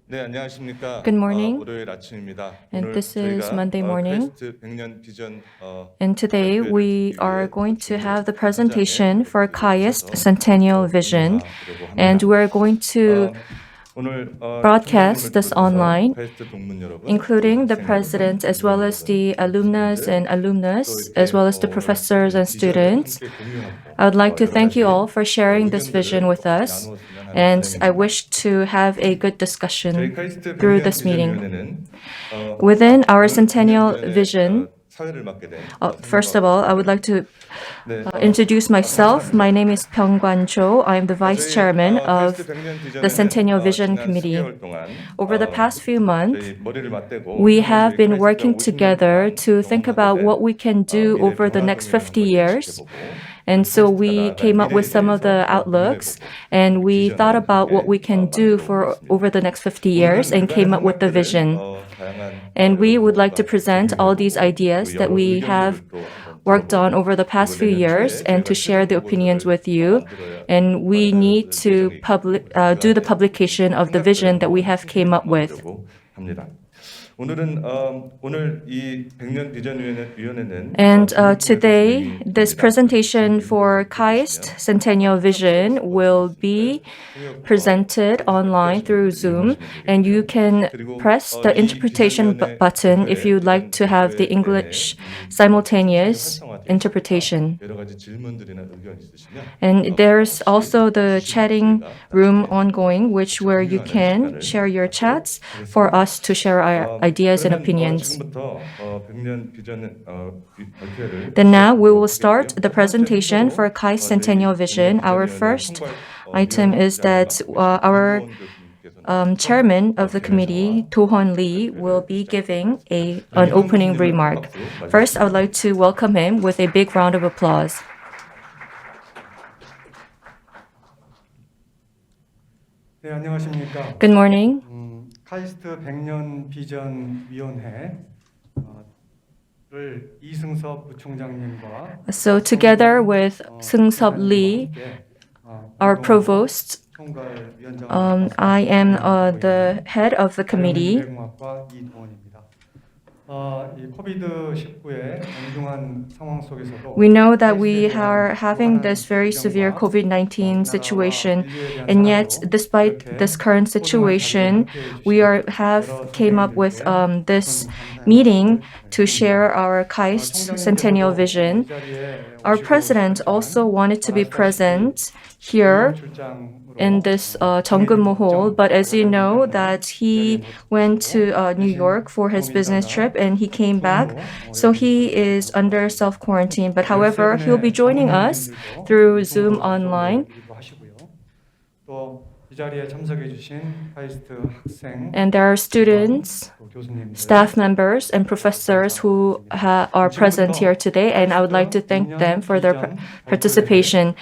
네, 안녕하십니까. Good morning, 월요일 아침입니다. and 오늘 this is 저희가 Monday morning. 카이스트 100년 비전 And today 발표회를 we 듣기 are 위해 going to have the 현장에 presentation for 여러분들이 KAIST 오셔서 Centennial Vision, 공유하려고 and 합니다. we're going to 오늘 broadcast 총장님을 this 비롯해서 online, 카이스트 동문 여러분, including the 학생 president 여러분, as well as the alumnus and alumnus, as well as the professors and students. I would like to thank you all for sharing this vision with us, and I wish to have a good discussion through this meeting. Within our Centennial Vision, first of all, I would like to introduce myself. My name is Pyong-Gwan Cho. I am the Vice Chairman of the Centennial Vision Committee. Over the past few months, we have been working together to think about what we can do over the next 50 years. And so we came up with some of the outlooks, and we thought about what we can do for over the next 50 years and came up with the vision. And we would like to present all these ideas that we have worked on over the past few years and to share the opinions with you. And we need to do the publication of the vision that we have came up with. And today, this presentation for KAIST Centennial Vision will be presented online through Zoom, and you can press the interpretation button if you'd like to have the English simultaneous interpretation. And there's also the chatting room ongoing, where you can share your chats for us to share our ideas and opinions. Then now we will start the presentation for KAIST Centennial Vision. Our first item is that our chairman of the committee, Do-Hon Lee, will be giving an opening remark. First, I would like to welcome him with a big round of applause. 네, 안녕하십니까. Good morning. 카이스트 100년 비전 위원회를 이승섭 부총장님과 So together with Seung-Sub Lee, our provost, I am the head of the committee. We know that we are having this very severe COVID-19 situation, and yet despite this current situation, we have came up with this meeting to share our KAIST Centennial Vision. Our president also wanted to be present here in this Jeonggeum Hall, but as you know that he went to New York for his business trip and he came back, so he is under self-quarantine. But however, he'll be joining us through Zoom online. And there are students, staff members, and professors who are present here today, and I would like to thank them for their participation.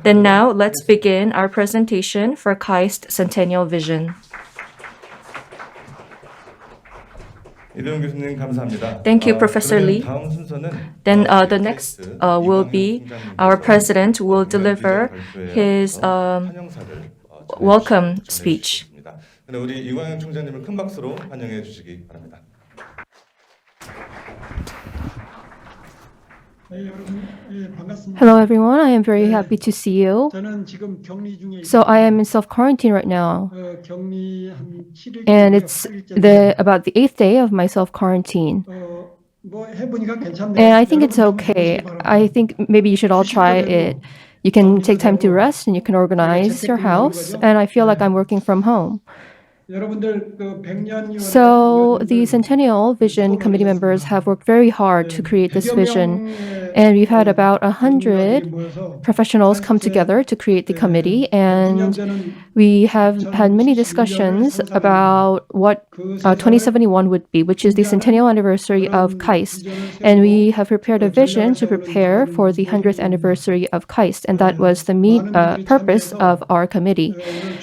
Then now, let's begin our presentation for KAIST Centennial Vision. Thank you, Professor Lee. Then the next will be our president will deliver his welcome speech. 우리 이광현 총장님을 큰 박수로 환영해 주시기 바랍니다. Hello everyone, I am very happy to see you. So I am in self-quarantine right now. And it's about the 8th day of my self-quarantine. And I think it's okay. I think maybe you should all try it. You can take time to rest and you can organize your house. And I feel like I'm working from home. So the Centennial Vision Committee members have worked very hard to create this vision. And we've had about 100 professionals come together to create the committee. And we have had many discussions about what 2071 would be, which is the centennial anniversary of KAIST. And we have prepared a vision to prepare for the 100th anniversary of KAIST. And that was the purpose of our committee.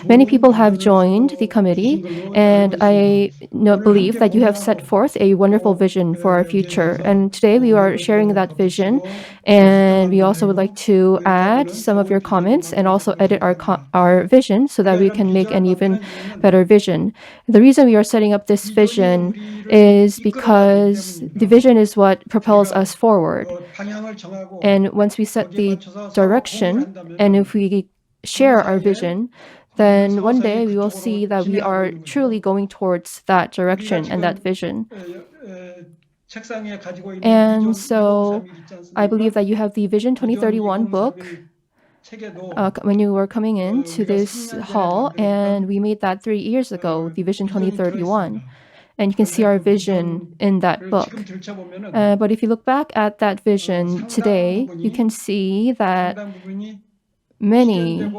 Many people have joined the committee, and I believe that you have set forth a wonderful vision for our future. And today we are sharing that vision and we also would like to add some of your comments and also edit our vision so that we can make an even better vision. The reason we are setting up this vision is because the vision is what propels us forward. And once we set the direction, and if we share our vision, then one day we will see that we are truly going towards that direction and that vision. And so I believe that you have the Vision 2031 book when you were coming into this hall, and we made that 3 years ago, the Vision 2031. And you can see our vision in that book. But if you look back at that vision today, you can see that many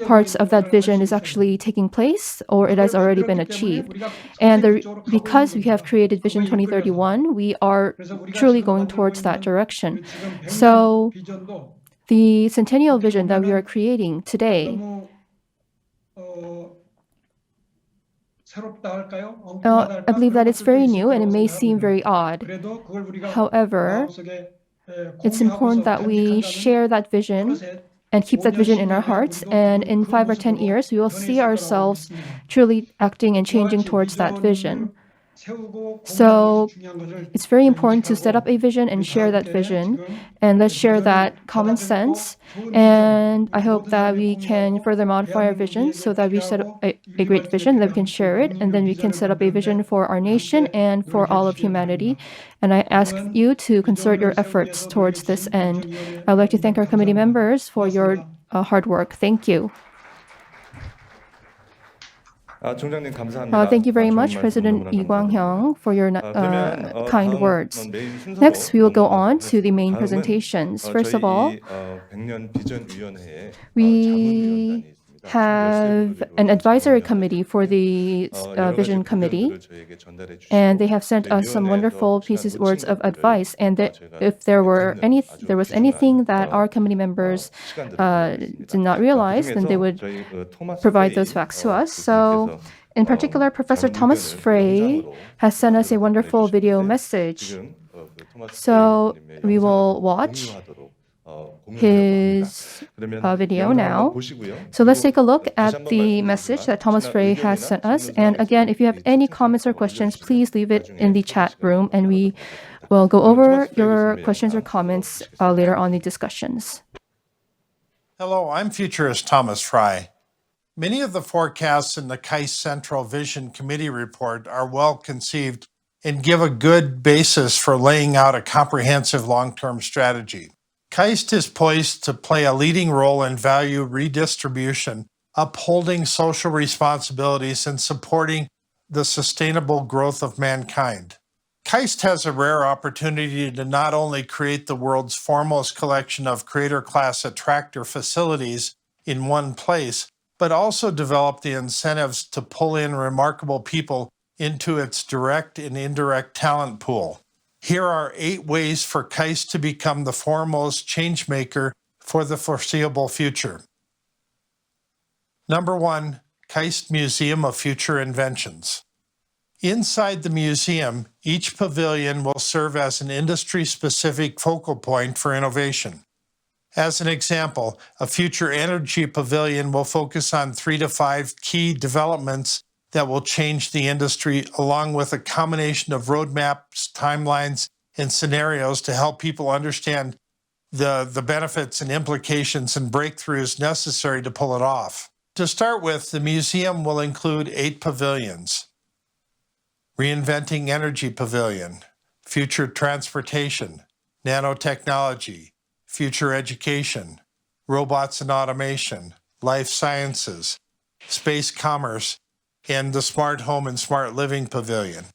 parts of that vision is actually taking place or it has already been achieved. And because we have created Vision 2031, we are truly going towards that direction. So the Centennial Vision that we are creating today, I believe that it's very new and it may seem very odd. However, it's important that we share that vision and keep that vision in our hearts. And in 5 or 10 years, we will see ourselves truly acting and changing towards that vision. So it's very important to set up a vision and share that vision. And let's share that common sense. And I hope that we can further modify our vision so that we set up a great vision, that we can share it, and then we can set up a vision for our nation and for all of humanity. And I ask you to concert your efforts towards this end. I'd like to thank our committee members for your hard work. Thank you. 총장님 감사합니다. Thank you very 좋은 much, 말씀 President 너무나 Lee Kwang-hyung, for your 그러면 kind 다음 words. 메인 순서로 Next, we will go on 넘어가도록 to the main 하겠습니다. presentations. 다음은 First of all, 저희 100년 비전위원회의 we 자문위원단이 있습니다. have an advisory committee for the Vision Committee, and they have sent us some wonderful words of advice. And if there was anything that our committee members did not realize, then they would provide those facts to us. So, in particular, Professor Thomas Frey has sent us a wonderful video message. So we will watch his video now. So let's take a look at the message that Thomas Frey has sent us. And again, if you have any comments or questions, please leave it in the chat room, and we will go over your questions or comments later on in the discussions. Hello, I'm futurist Thomas Frey. Many of the forecasts in the KAIST Central Vision Committee report are well conceived and give a good basis for laying out a comprehensive long-term strategy. KAIST is poised to play a leading role in value redistribution, upholding social responsibilities, and supporting the sustainable growth of mankind. KAIST has a rare opportunity to not only create the world's foremost collection of creator-class attractor facilities in one place, but also develop the incentives to pull in remarkable people into its direct and indirect talent pool. Here are 8 ways for KAIST to become the foremost changemaker for the foreseeable future. Number 1, KAIST Museum of Future Inventions. Inside the museum, each pavilion will serve as an industry-specific focal point for innovation. As an example, a future energy pavilion will focus on 3 to 5 key developments that will change the industry, along with a combination of roadmaps, timelines, and scenarios to help people understand the benefits and implications and breakthroughs necessary to pull it off. To start with, the museum will include 8 pavilions. Reinventing Energy Pavilion, Future Transportation, Nanotechnology, Future Education, Robots and Automation, Life Sciences, Space Commerce, and the Smart Home and Smart Living Pavilion.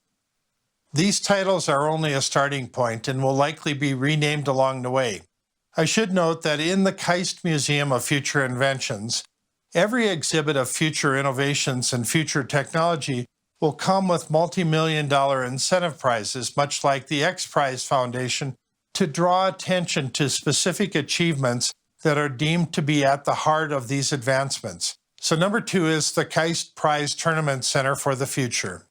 These titles are only a starting point and will likely be renamed along the way. I should note that in the KAIST Museum of Future Inventions, every exhibit of future innovations and future technology will come with multi-million-dollar incentive prizes, much like the X Prize Foundation, to draw attention to specific achievements that are deemed to be at the heart of these advancements. So number 2 is the KAIST Prize Tournament Center for the Future.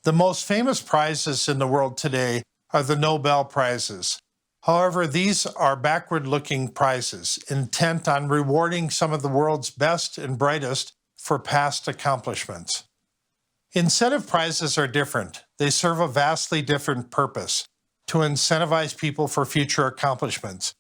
The most famous prizes in the world today are the Nobel Prizes. However, these are backward-looking prizes, intent on rewarding some of the world's best and brightest for past accomplishments. Incentive prizes are different. They serve a vastly different purpose: to incentivize people for future accomplishments.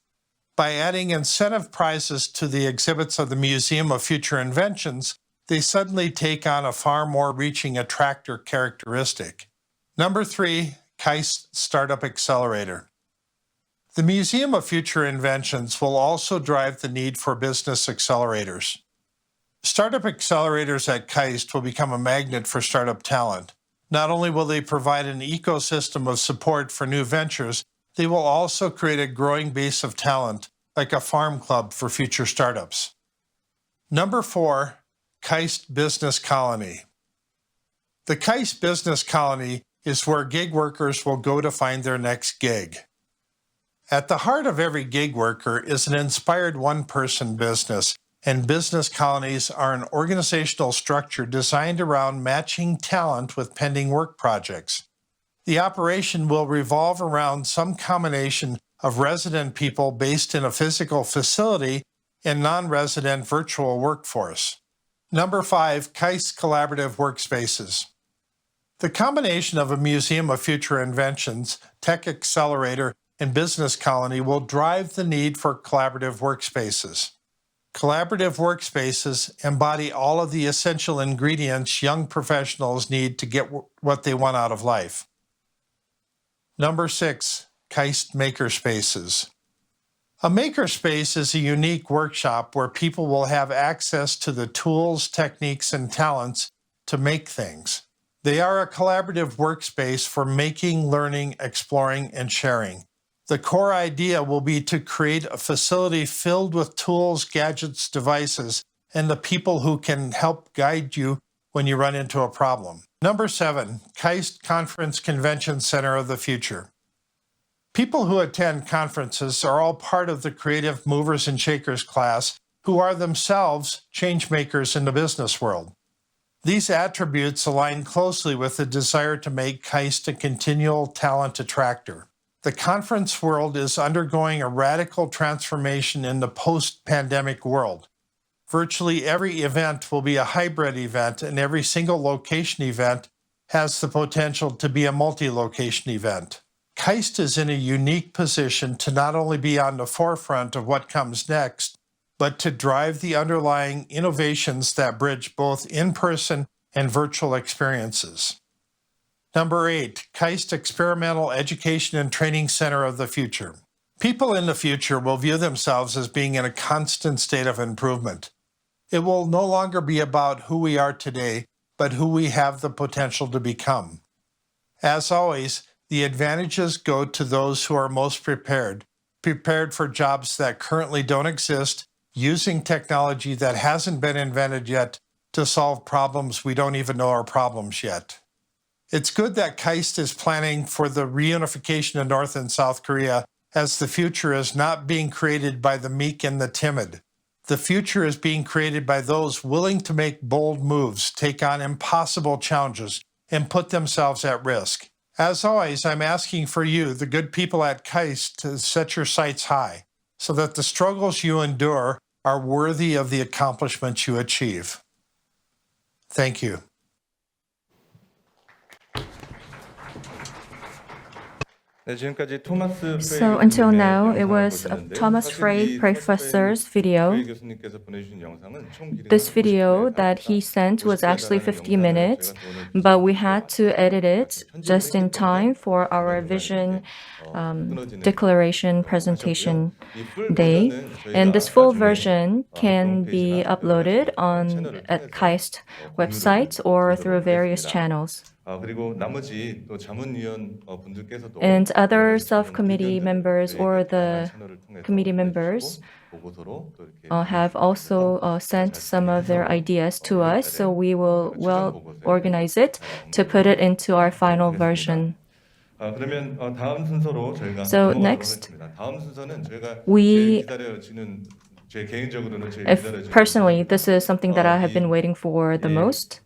By adding incentive prizes to the exhibits of the Museum of Future Inventions, they suddenly take on a far more reaching attractor characteristic. Number 3, KAIST Startup Accelerator. The Museum of Future Inventions will also drive the need for business accelerators. Startup accelerators at KAIST will become a magnet for startup talent. Not only will they provide an ecosystem of support for new ventures, they will also create a growing base of talent, like a farm club for future startups. Number 4, KAIST Business Colony. The KAIST Business Colony is where gig workers will go to find their next gig. At the heart of every gig worker is an inspired one-person business, and business colonies are an organizational structure designed around matching talent with pending work projects. The operation will revolve around some combination of resident people based in a physical facility and non-resident virtual workforce. Number 5, KAIST Collaborative Workspaces. The combination of a Museum of Future Inventions, Tech Accelerator, and Business Colony will drive the need for collaborative workspaces. Collaborative workspaces embody all of the essential ingredients young professionals need to get what they want out of life. Number 6, KAIST Makerspaces. A makerspace is a unique workshop where people will have access to the tools, techniques, and talents to make things. They are a collaborative workspace for making, learning, exploring, and sharing. The core idea will be to create a facility filled with tools, gadgets, devices, and the people who can help guide you when you run into a problem. Number 7, KAIST Conference Convention Center of the Future. People who attend conferences are all part of the creative movers and shakers class who are themselves change makers in the business world. These attributes align closely with the desire to make KAIST a continual talent attractor. The conference world is undergoing a radical transformation in the post-pandemic world. Virtually every event will be a hybrid event, and every single location event has the potential to be a multi-location event. KAIST is in a unique position to not only be on the forefront of what comes next, but to drive the underlying innovations that bridge both in-person and virtual experiences. Number 8, KAIST Experimental Education and Training Center of the Future. People in the future will view themselves as being in a constant state of improvement. It will no longer be about who we are today, but who we have the potential to become. As always, the advantages go to those who are most prepared for jobs that currently don't exist, using technology that hasn't been invented yet to solve problems we don't even know are problems yet. It's good that KAIST is planning for the reunification of North and South Korea, as the future is not being created by the meek and the timid. The future is being created by those willing to make bold moves, take on impossible challenges, and put themselves at risk. As always, I'm asking for you, the good people at KAIST, to set your sights high, so that the struggles you endure are worthy of the accomplishments you achieve. Thank you. So until now, it was Thomas Frey professor's video. This video that he sent was actually 50 minutes, but we had to edit it just in time for our vision declaration presentation day. And this full version can be uploaded at KAIST website or through various channels. And other subcommittee members or the committee members have also sent some of their ideas to us, so we will organize it to put it into our final version. So next, personally, this is something that I have been waiting for the most.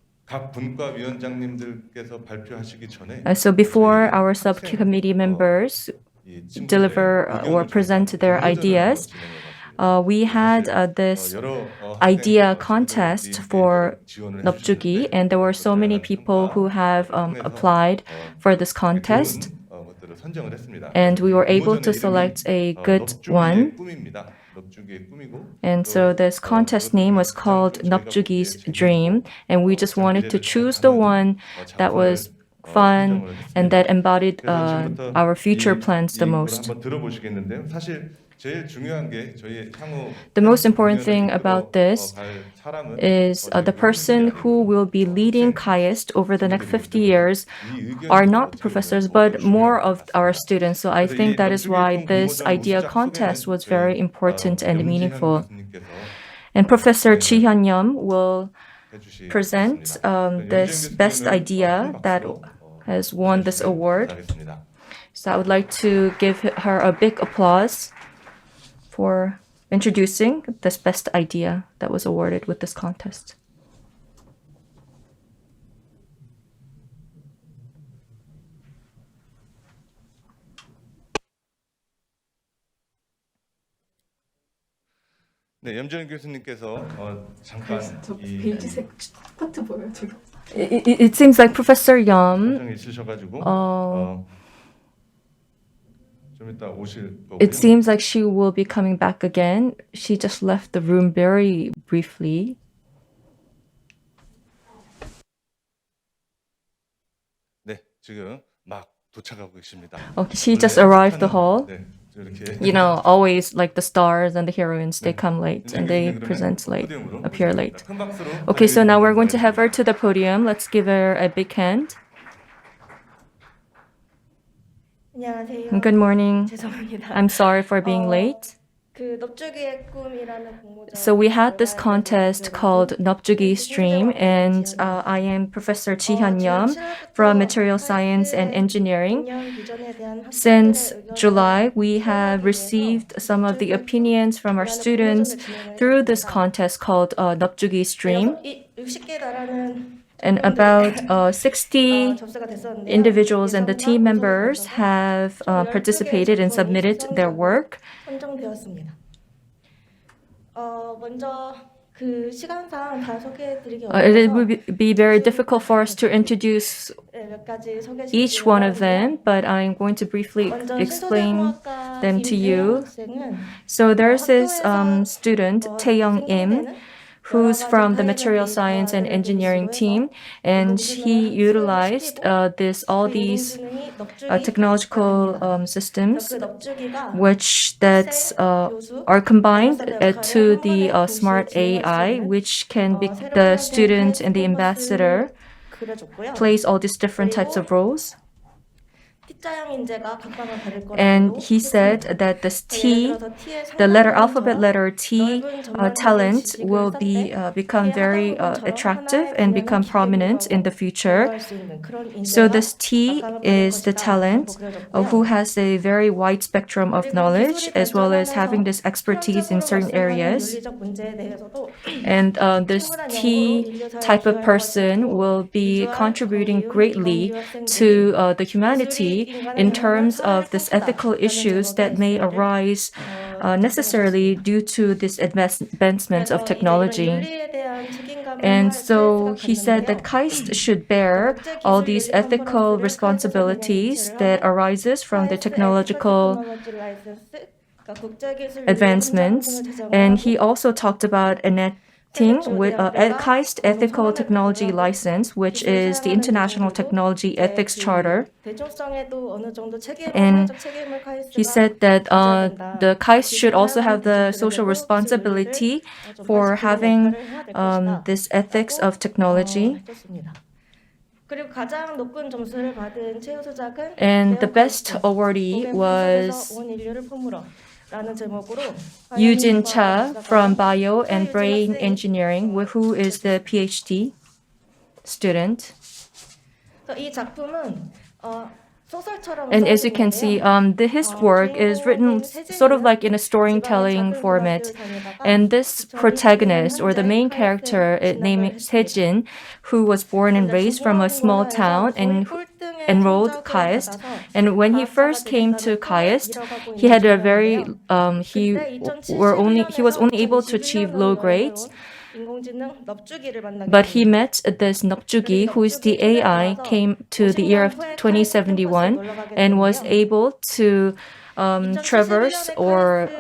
So before our subcommittee members deliver or present their ideas. We had this idea contest for 넙주기, and there were so many people who have applied for this contest, and we were able to select a good one. And so this contest name was called 넙주기's Dream, and we just wanted to choose the one that was fun and that embodied our future plans the most. The most important thing about this is the person who will be leading KAIST over the next 50 years are not the professors, but more of our students. So I think that is why this idea contest was very important and meaningful. And Professor Ji-hyun will present this best idea that has won this award. So I would like to give her a big applause for introducing this best idea that was awarded with this contest. 네, 염지연 교수님께서 잠깐 이 베이지색 똑같아 보여요 지금. It seems like Professor Yum. 과정이 있으셔가지고 좀 이따 오실 거고요. It seems like she will be coming back again. She just left the room very briefly. 네, 지금 막 도착하고 계십니다. Okay, she just arrived the hall. 네, 이렇게 You know, always like the stars and the heroines, they come late and they present late, appear late. 큰 박수로 Okay, so now we're going to have her to the podium. Let's give her a big hand. 안녕하세요. Good morning. 죄송합니다. I'm sorry for being late. 그 넙주기의 꿈이라는 공모전. So we had this contest called 넙주기 Stream, and I am Professor Ji-hyun Yum from Material Science and Engineering. Since July, we have received some of the opinions from our students through this contest called 넙주기 Stream. 60개 나라는 And about 60 individuals and the team members have participated and submitted their work. 선정되었습니다. 먼저 그 시간상 다 소개해드리기 It 어려워서 would be very difficult for us to introduce 몇 가지 소개해드리려고 each one of 하는데요. them, but I'm going to briefly 먼저 explain 신소재공학과 them to you. 학생은 So there's this student, Tae-young Im, who's from the Material Science and Engineering team, and he utilized all these technological systems, which are combined to the smart AI, which can be the student and the ambassador plays all these different types of roles. And he said that this T, the alphabet letter T talent will become very attractive and become prominent in the future. So this T is the talent who has a very wide spectrum of knowledge as well as having this expertise in certain areas. And this T type of person will be contributing greatly to the humanity in terms of this ethical issues that may arise necessarily due to this advancement of technology. And so he said that KAIST should bear all these ethical responsibilities that arises from the technological advancements. And he also talked about with KAIST Ethical Technology License, which is the International Technology Ethics Charter. And he said that the KAIST should also have the social responsibility for having this ethics of technology. And the best awardee was Yujin Cha from Bio and Brain Engineering, who is the PhD student. And as you can see, his work is written sort of like in a storytelling format. And this protagonist, or the main character, named Sejin, who was born and raised from a small town and enrolled KAIST, and when he first came to KAIST, he had a very he was only able to achieve low grades. But he met this Nopjugi, who is the AI, came to the year of 2071 and was able to traverse or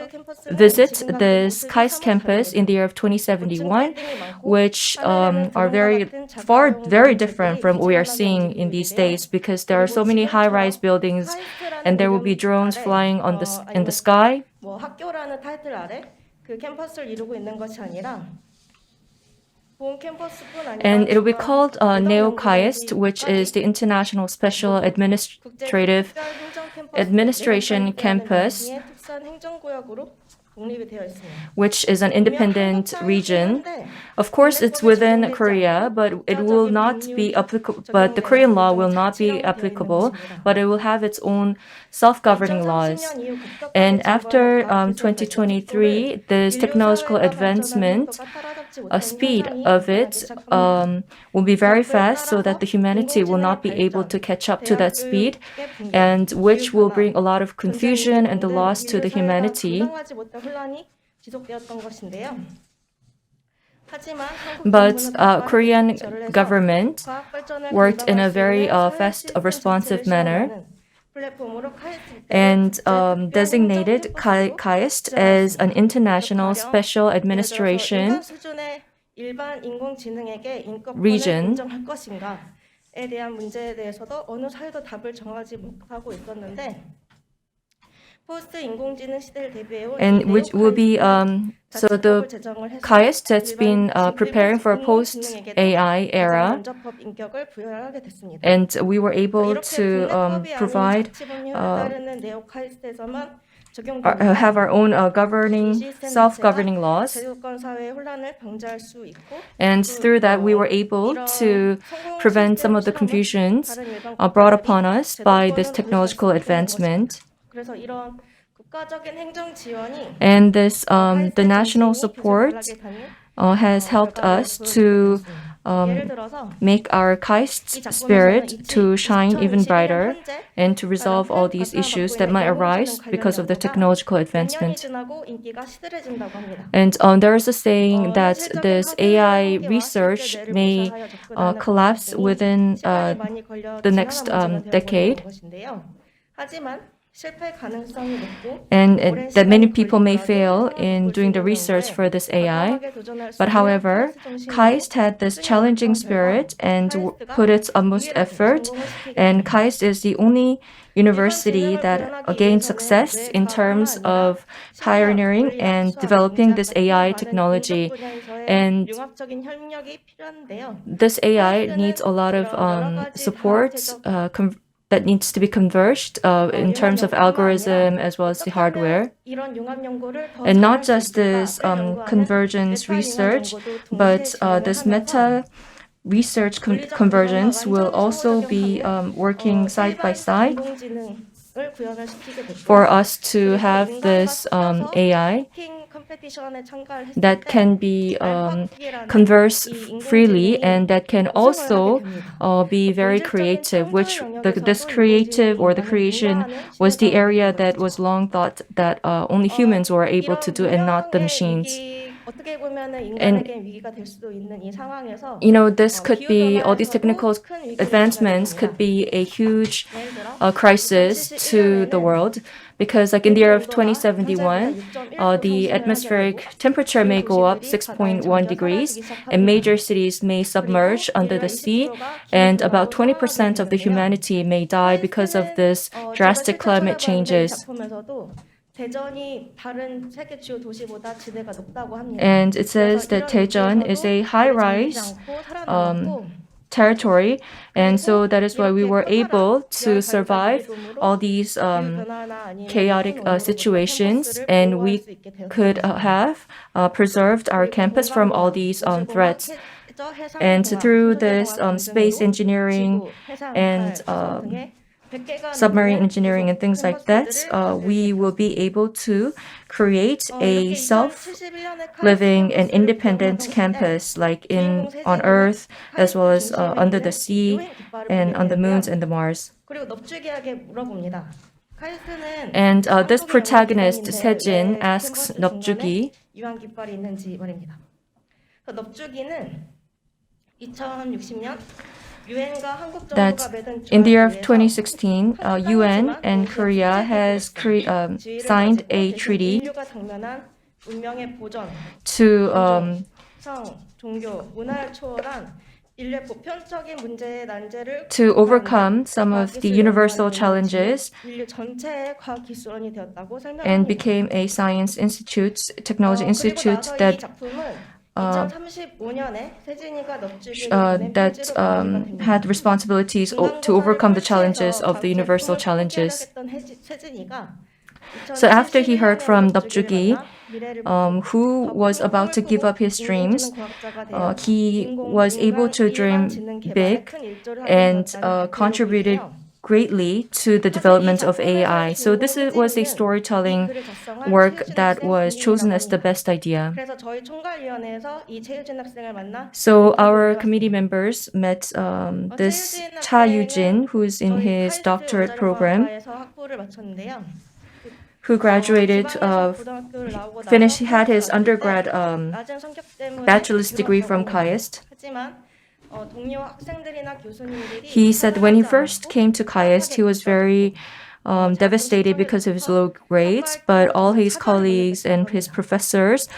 visit this KAIST campus in the year of 2071, which are very different from what we are seeing in these days, because there are so many high-rise buildings and there will be drones flying in the sky. 뭐 학교라는 타이틀 아래 그 캠퍼스를 이루고 있는 것이 아니라 And it will be called Neo-KAIST, which is the International Special Administration Campus, which is an independent region. Of course, it's within Korea, but it will not be applicable. But the Korean law will not be applicable, but it will have its own self-governing laws. And after 2023, this technological advancement, speed of it will be very fast, so that the humanity will not be able to catch up to that speed, and which will bring a lot of confusion and the loss to the humanity. But Korean government worked in a very fast, responsive manner and designated KAIST as an international special administration region. And which will be so the KAIST that's been preparing for a post-AI era, and we were able to provide have our own self-governing laws, and through that we were able to prevent some of the confusions brought upon us by this technological advancement. And this the national support has helped us to make our KAIST spirit to shine even brighter and to resolve all these issues that might arise because of the technological advancement. And there is a saying that this AI research may collapse within the next decade. And that many people may fail in doing the research for this AI. But however, KAIST had this challenging spirit and put its utmost effort. And KAIST is the only university that gained success in terms of pioneering and developing this AI technology. And this AI needs a lot of support that needs to be converged in terms of algorithm as well as the hardware. And not just this convergence research, but this meta research convergence will also be working side by side for us to have this AI that can be converse freely and that can also be very creative, which this creative or the creation was the area that was long thought that only humans were able to do and not the machines. And this could be, all these technical advancements could be a huge crisis to the world, because like in the year of 2071, the atmospheric temperature may go up 6.1 degrees and major cities may submerge under the sea, and about 20% of the humanity may die because of this drastic climate changes. And it says that Daejeon is a high-rise territory, and so that is why we were able to survive all these chaotic situations, and we could have preserved our campus from all these threats. And through this space engineering and submarine engineering and things like that, we will be able to create a self-living and independent campus like on Earth as well as under the sea and on the moons and the Mars. And this protagonist, Sejin, asks 넙죽이 유한 깃발이 있는지 말입니다. 넙죽이는 2060년 유엔과 한국 that 정부가 맺은 in the year of 조약에 2016, UN and Korea has signed a treaty 인류가 당면한 운명의 보전, to 성, 종교, 문화를 초월한 인류의 보편적인 문제의 난제를 overcome some of the universal challenges 인류 전체의 과학 기술원이 되었다고 and 설명합니다. became a science institute, technology institute 그리고 나서 이 that 작품은 2035년에 세진이가 넙죽이를 that had responsibilities to overcome the challenges of the universal challenges. So after he heard from 넙죽이, who was about to give up his dreams, he was able to dream big and contributed greatly to the development of AI. So this was a storytelling work that was chosen as the best idea. So our committee members met this Cha Yujin, who is in his doctorate program, who graduated, had his undergrad bachelor's degree from KAIST. He said when he first came to KAIST, he was very devastated because of his low grades, but all his colleagues and his professors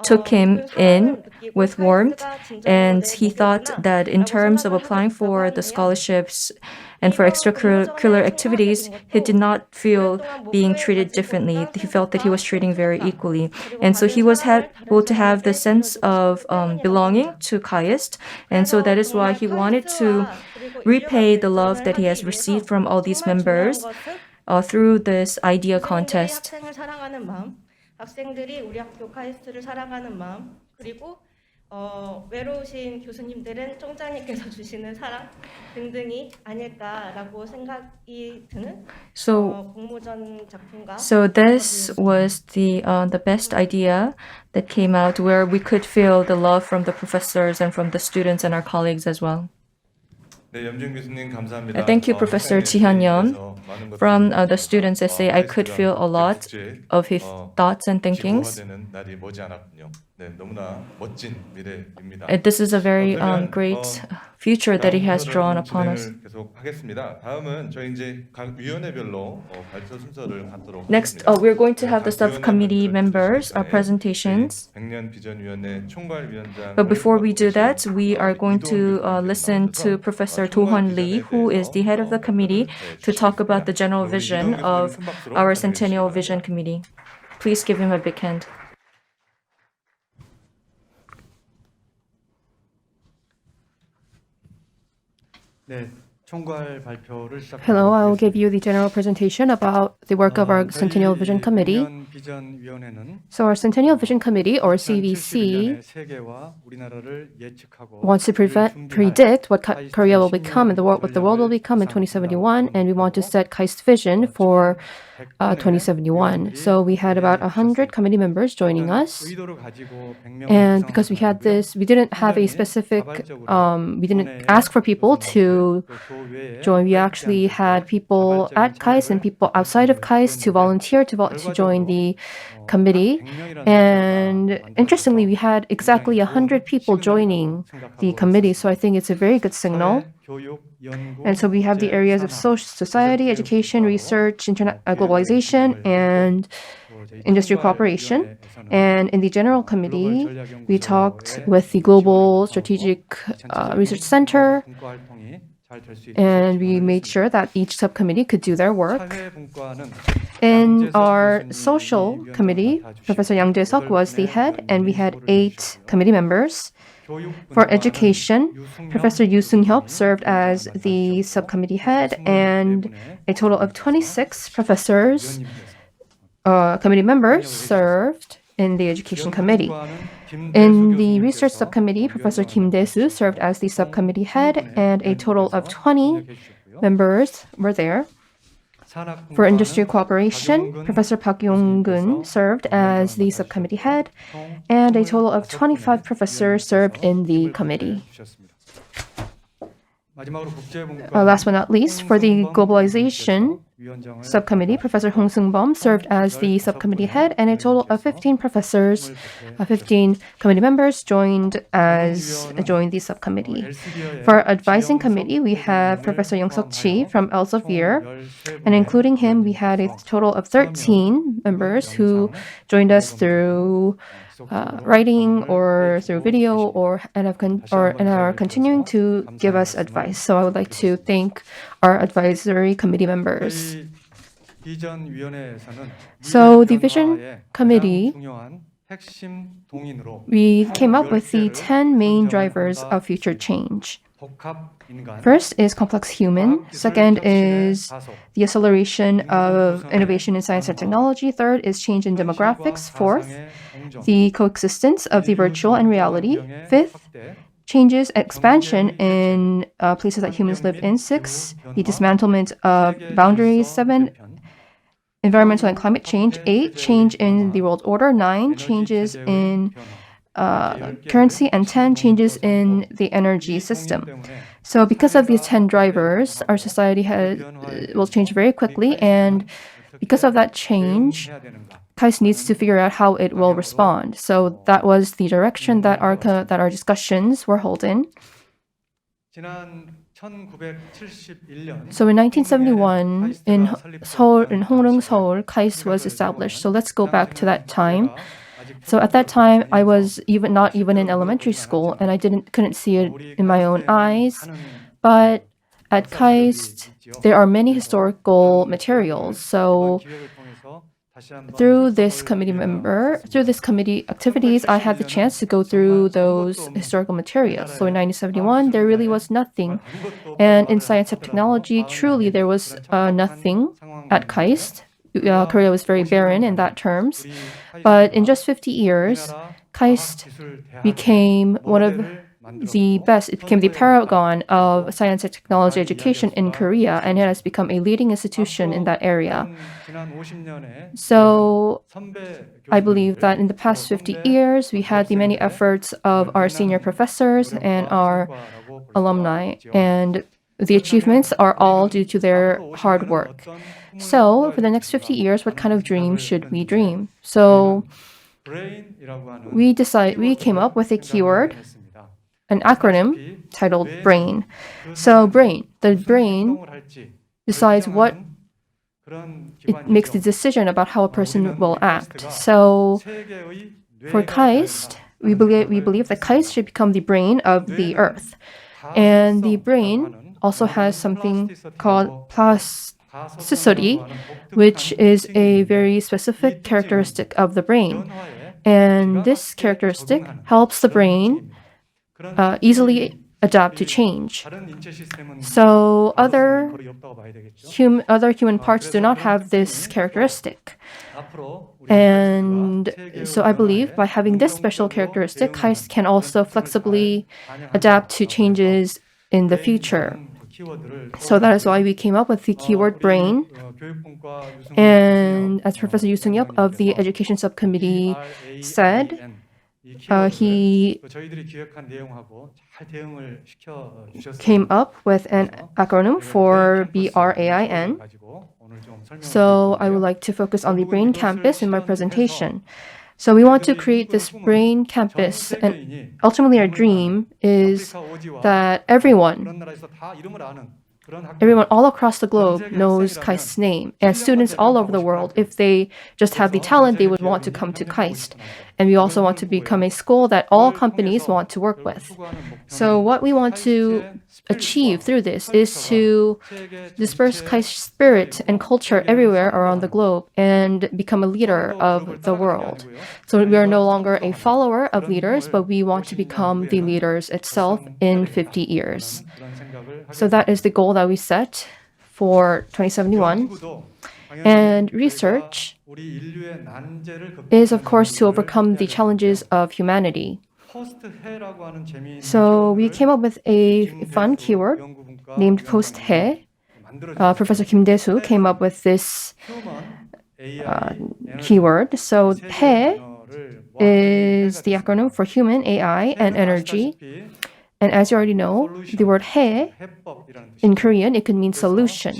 took him in with warmth, and he thought that in terms of applying for the scholarships and for extracurricular activities, he did not feel being treated differently. He felt that he was treated very equally. And so he was able to have the sense of belonging to KAIST. And so that is why he wanted to repay the love that he has received from all these members through this idea contest. 학생들이 우리 학교 카이스트를 사랑하는 마음, 그리고 외로우신 교수님들은 총장님께서 주시는 사랑 등등이 아닐까라고 생각이 드는 공모전 작품과 So this was the best idea that came out, where we could feel the love from the professors and from the students and our colleagues as well. 네, 염준 교수님 감사합니다. Thank you, Professor Ji-hyun. From the students' essay, I could feel a lot of his thoughts and thinkings. 날이 머지않았군요. 네, 너무나 멋진 미래입니다. This is a very great future that he has drawn upon us. 계속하겠습니다. 다음은 저희 이제 각 위원회별로 발표 순서를 갖도록 Next, 하겠습니다. we're going to have the subcommittee members' presentations. 백년 비전위원회 총괄위원장. But before we do that, we are going to listen to Professor Do-hwan Lee, who is the head of the committee, to talk about the general vision of our Centennial Vision Committee. Please give him a big hand. 네, 총괄 발표를 시작하겠습니다. Hello, I will give you the general presentation about the work of our Centennial Vision Committee. So our Centennial Vision Committee, or CVC, wants to predict what Korea will become and what the world will become in 2071, and we want to set KAIST vision for 2071. So we had about 100 committee members joining us, and because we had this, we didn't have a specific, we didn't ask for people to join. We actually had people at KAIST and people outside of KAIST to volunteer to join the committee. And interestingly, we had exactly 100 people joining the committee, so I think it's a very good signal. And so we have the areas of social society, education, research, globalization, and industrial cooperation. And in the general committee, we talked with the Global Strategic Research Center, and we made sure that each subcommittee could do their work. In our social committee, Professor Yang Jae-seok was the head, and we had 8 committee members. For education, Professor Yoo Sung-hyuk served as the subcommittee head, and a total of 26 professors, committee members served in the education committee. In the research subcommittee, Professor Kim Dae-soo served as the subcommittee head, and a total of 20 members were there. For industry cooperation, Professor Park Yong-gun served as the subcommittee head, and a total of 25 professors served in the committee. Last but not least, for the Globalization Subcommittee, Professor Hong Seung-bum served as the subcommittee head, and a total of 15 professors, 15 committee members joined the subcommittee. For our advising committee, we have Professor Young-Seok Chi from Elsevier, and including him, we had a total of 13 members who joined us through writing or through video and are continuing to give us advice. So I would like to thank our advisory committee members. So the Vision Committee, we came up with the 10 main drivers of future change. First is complex human. Second is the acceleration of innovation in science and technology. Third is change in demographics. Fourth, the coexistence of the virtual and reality. Fifth, changes, expansion in places that humans live in. Six, the dismantlement of boundaries. Seven, environmental and climate change. Eight, change in the world order. Nine, changes in currency. And 10, changes in the energy system. So because of these 10 drivers, our society will change very quickly, and because of that change, KAIST needs to figure out how it will respond. So that was the direction that our discussions were holding. So in 1971, in Hongrung, Seoul, KAIST was established. So let's go back to that time. So at that time, I was not even in elementary school, and I couldn't see it in my own eyes. But at KAIST, there are many historical materials. So through this committee activities, I had the chance to go through those historical materials. So in 1971, there really was nothing. And in science and technology, truly there was nothing at KAIST. Korea was very barren in that terms. But in just 50 years, KAIST became one of the best. It became the paragon of science and technology education in Korea, and it has become a leading institution in that area. So I believe that in the past 50 years, we had the many efforts of our senior professors and our alumni, and the achievements are all due to their hard work. So for the next 50 years, what kind of dream should we dream? So we came up with a keyword, an acronym titled BRAIN. So the brain decides it makes the decision about how a person will act. So for KAIST, we believe that KAIST should become the brain of the earth. And the brain also has something called plasticity, which is a very specific characteristic of the brain. And this characteristic helps the brain easily adapt to change. So other human parts do not have this characteristic. And so I believe by having this special characteristic, KAIST can also flexibly adapt to changes in the future. So that is why we came up with the keyword BRAIN. And as Professor Yoo Seung-yup of the Education Subcommittee said, he came up with an acronym for BRAIN. So I would like to focus on the BRAIN campus in my presentation. So we want to create this BRAIN campus, and ultimately our dream is that everyone all across the globe knows KAIST's name, and students all over the world, if they just have the talent, they would want to come to KAIST. And we also want to become a school that all companies want to work with. So what we want to achieve through this is to disperse KAIST spirit and culture everywhere around the globe and become a leader of the world. So we are no longer a follower of leaders, but we want to become the leaders itself in 50 years. So that is the goal that we set for 2071. And research is, of course, to overcome the challenges of humanity. So we came up with a fun keyword named post-he. Professor Kim Dae-soo came up with this keyword. So 해 is the acronym for human, AI, and energy. And as you already know, the word 해 in Korean, it could mean solution.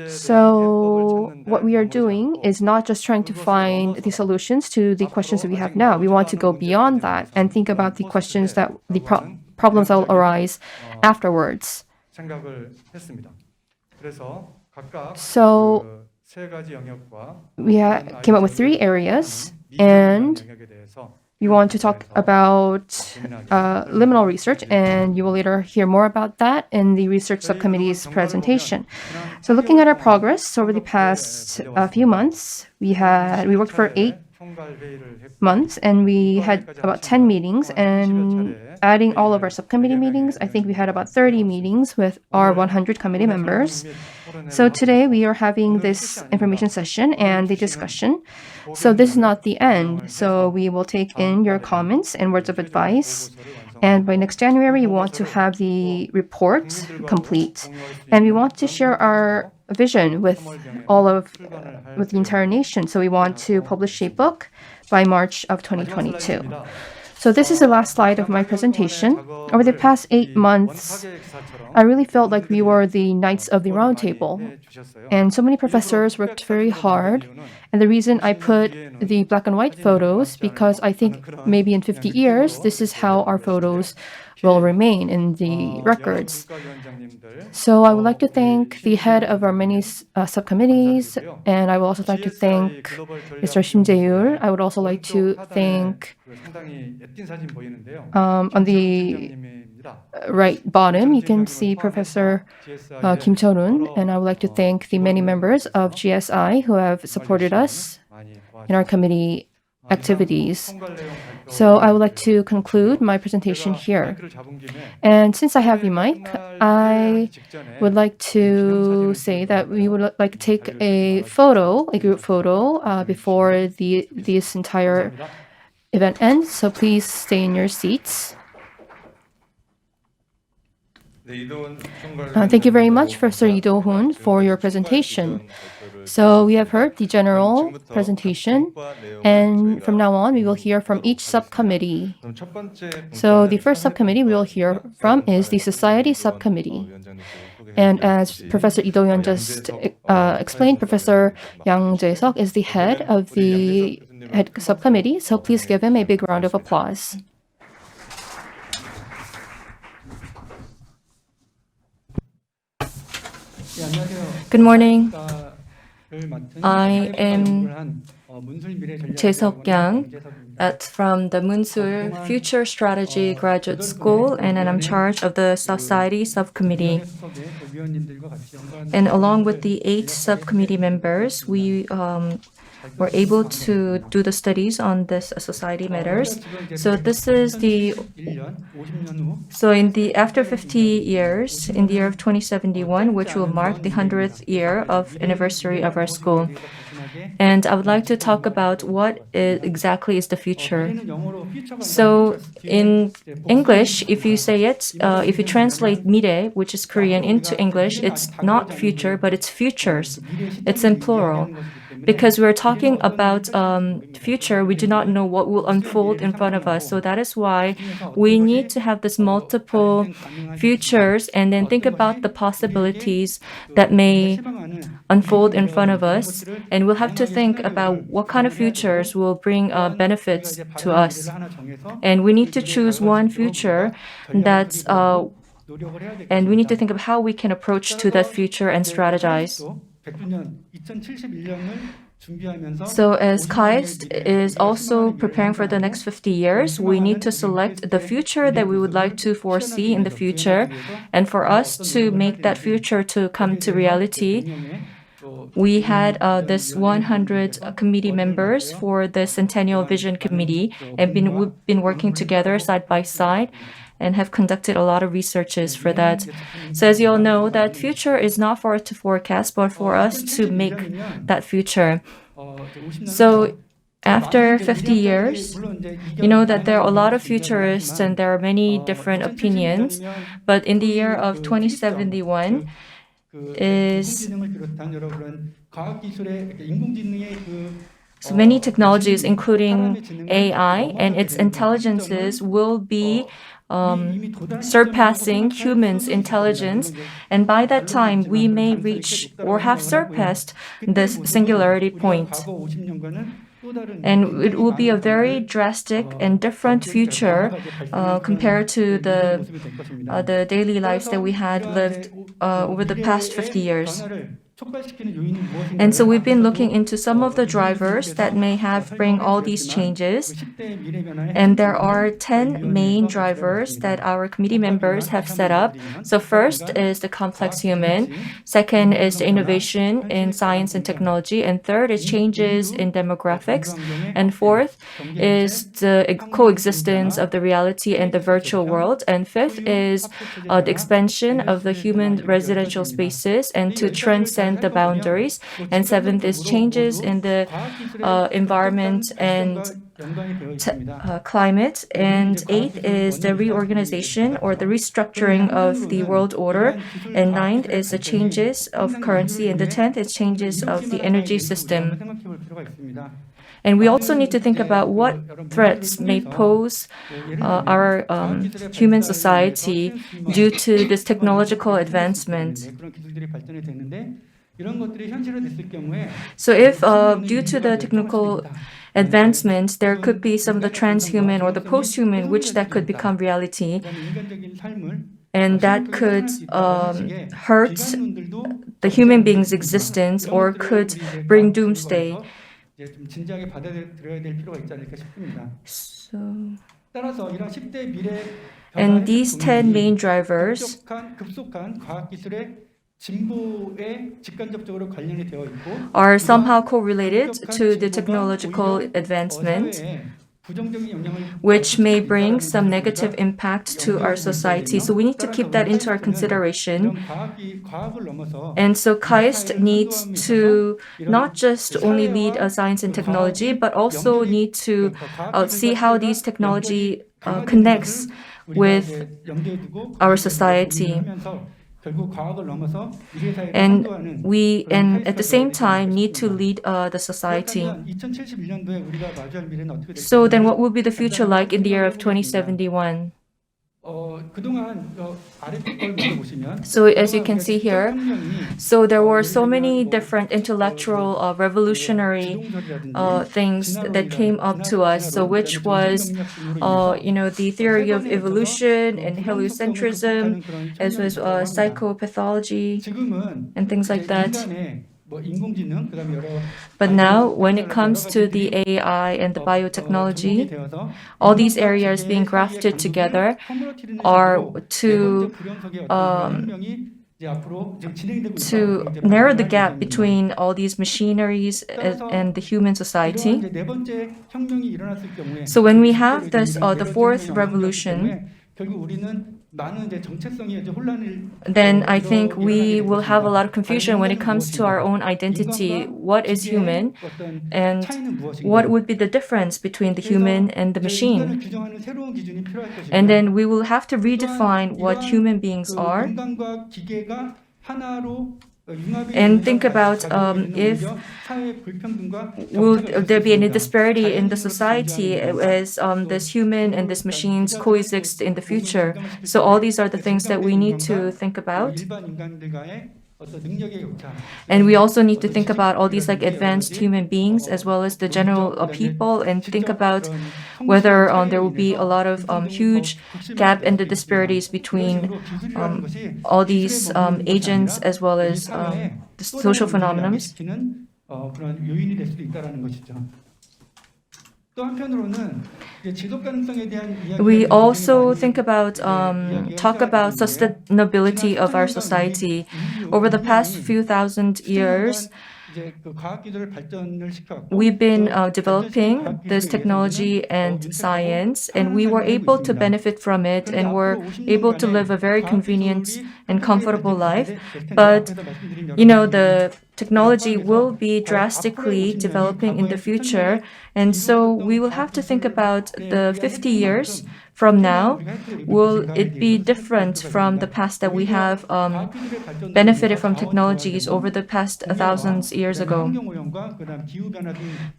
So what we are doing is not just trying to find the solutions to the questions that we have now. We want to go beyond that and think about the questions that the problems that will arise afterwards. So we came up with 3 areas, and we want to talk about liminal research, and you will later hear more about that in the research subcommittee's presentation. So looking at our progress over the past few months, we worked for 8 months, and we had about 10 meetings, and adding all of our subcommittee meetings, I think we had about 30 meetings with our 100 committee members. So today we are having this information session and the discussion. So this is not the end. So we will take in your comments and words of advice. And by next January, we want to have the report complete. And we want to share our vision with with the entire nation. So we want to publish a book by March of 2022. So this is the last slide of my presentation. Over the past 8 months, I really felt like we were the knights of the round table. And so many professors worked very hard. And the reason I put the black and white photos, because I think maybe in 50 years, this is how our photos will remain in the records. So I would like to thank the head of our many subcommittees, and I would also like to thank Mr. Shim Jae-yul. I would also like to thank, on the right bottom, you can see Professor Kim Cheon-un, and I would like to thank the many members of GSI who have supported us in our committee activities. So I would like to conclude my presentation here. And since I have the mic, I would like to say that we would like to take a group photo, before this entire event ends. So please stay in your seats. Thank you very much, Professor Lee Do-hoon, for your presentation. So we have heard the general presentation, and from now on, we will hear from each subcommittee. So the first subcommittee we will hear from is the Society Subcommittee. And as Professor Lee Do-hyun just explained, Professor Yang Jae-seok is the head of the head subcommittee, so please give him a big round of applause. Good morning. I am Jae-seok Yang from the Munsul Future Strategy Graduate School, and I'm in charge of the Society Subcommittee. And along with the 8 subcommittee members, we were able to do the studies on this society matters. So this is after 50 years, in the year of 2071, which will mark the 100th year of anniversary of our school. And I would like to talk about what exactly is the future. So in English, if you say it, if you translate 미래, which is Korean, into English, it's not future, but it's futures. It's in plural. Because we're talking about future, we do not know what will unfold in front of us. So that is why we need to have this multiple futures and then think about the possibilities that may unfold in front of us. And we'll have to think about what kind of futures will bring benefits to us. And we need to choose one future that's and we need to think of how we can approach to that future and strategize. So as KAIST is also preparing for the next 50 years, we need to select the future that we would like to foresee in the future. And for us to make that future to come to reality, we had this 100 committee members for the Centennial Vision Committee, and we've been working together side by side and have conducted a lot of researches for that. So as you all know, that future is not for us to forecast, but for us to make that future. So after 50 years, you know that there are a lot of futurists and there are many different opinions. But in the year of 2071, is 인공지능을 비롯한 여러 그런 과학기술의 인공지능의 so many technologies, including AI, and its intelligences will be surpassing humans' intelligence. And by that time, we may reach or have surpassed this singularity point. And it will be a very drastic and different future compared to the daily lives that we had lived over the past 50 years. And so we've been looking into some of the drivers that may have bring all these changes. And there are 10 main drivers that our committee members have set up. So first is the complex human. Second is the innovation in science and technology. And third is changes in demographics. And fourth is the coexistence of the reality and the virtual world. And fifth is the expansion of the human residential spaces and to transcend the boundaries. And seventh is changes in the environment and climate. And eighth is the reorganization or the restructuring of the world order. And ninth is the changes of currency. And the 10th is changes of the energy system. And we also need to think about what threats may pose our human society due to this technological advancement. So if due to the technical advancements, there could be some of the transhuman or the posthuman, which that could become reality. And that could hurt the human being's existence or could bring doomsday. So, and these 10 main drivers are somehow correlated to the technological advancement, which may bring some negative impact to our society. So we need to keep that into our consideration. And so KAIST needs to not just only lead science and technology, but also need to see how these technology connects with our society. And we, and at the same time, need to lead the society. So then what will be the future like in the year of 2071? So as you can see here, so there were so many different intellectual revolutionary things that came up to us. So which was, the theory of evolution and heliocentrism, as well as psychopathology and things like that. But now, when it comes to the AI and the biotechnology, all these areas being grafted together are to narrow the gap between all these machineries and the human society. So when we have this, the fourth revolution, then I think we will have a lot of confusion when it comes to our own identity. What is human? And what would be the difference between the human and the machine? And then we will have to redefine what human beings are. And think about if will there be any disparity in the society as this human and this machines coexist in the future. So all these are the things that we need to think about. And we also need to think about all these like advanced human beings as well as the general people, and think about whether there will be a lot of huge gap in the disparities between all these agents as well as the social phenomena. We also think about, talk about sustainability of our society. Over the past few thousand years, we've been developing this technology and science, and we were able to benefit from it, and were able to live a very convenient and comfortable life. But, the technology will be drastically developing in the future, and so we will have to think about the 50 years from now, will it be different from the past that we have benefited from technologies over the past thousands years ago?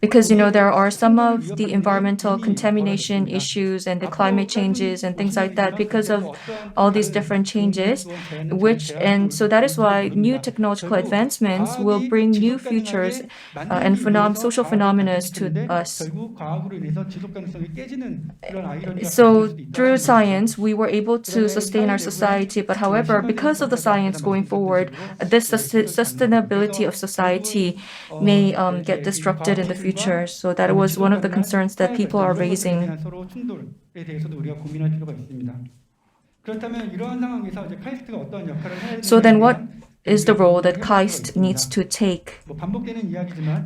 Because there are some of the environmental contamination issues and the climate changes and things like that because of all these different changes, and so that is why new technological advancements will bring new futures and social phenomena to us. So through science, we were able to sustain our society, but however, because of the science going forward, this sustainability of society may get disrupted in the future. So that was one of the concerns that people are raising. So then what is the role that KAIST needs to take?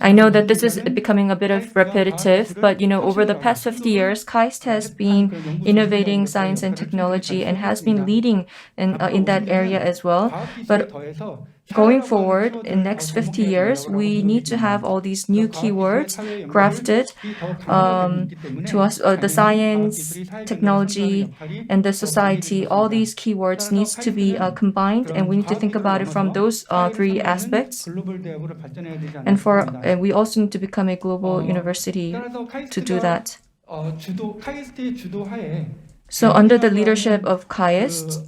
I know that this is becoming a bit of repetitive, but over the past 50 years, KAIST has been innovating science and technology and has been leading in that area as well. But going forward, in next 50 years, we need to have all these new keywords grafted to us, the science, technology, and the society. All these keywords needs to be combined, and we need to think about it from those three aspects. And we also need to become a global university to do that. So under the leadership of KAIST,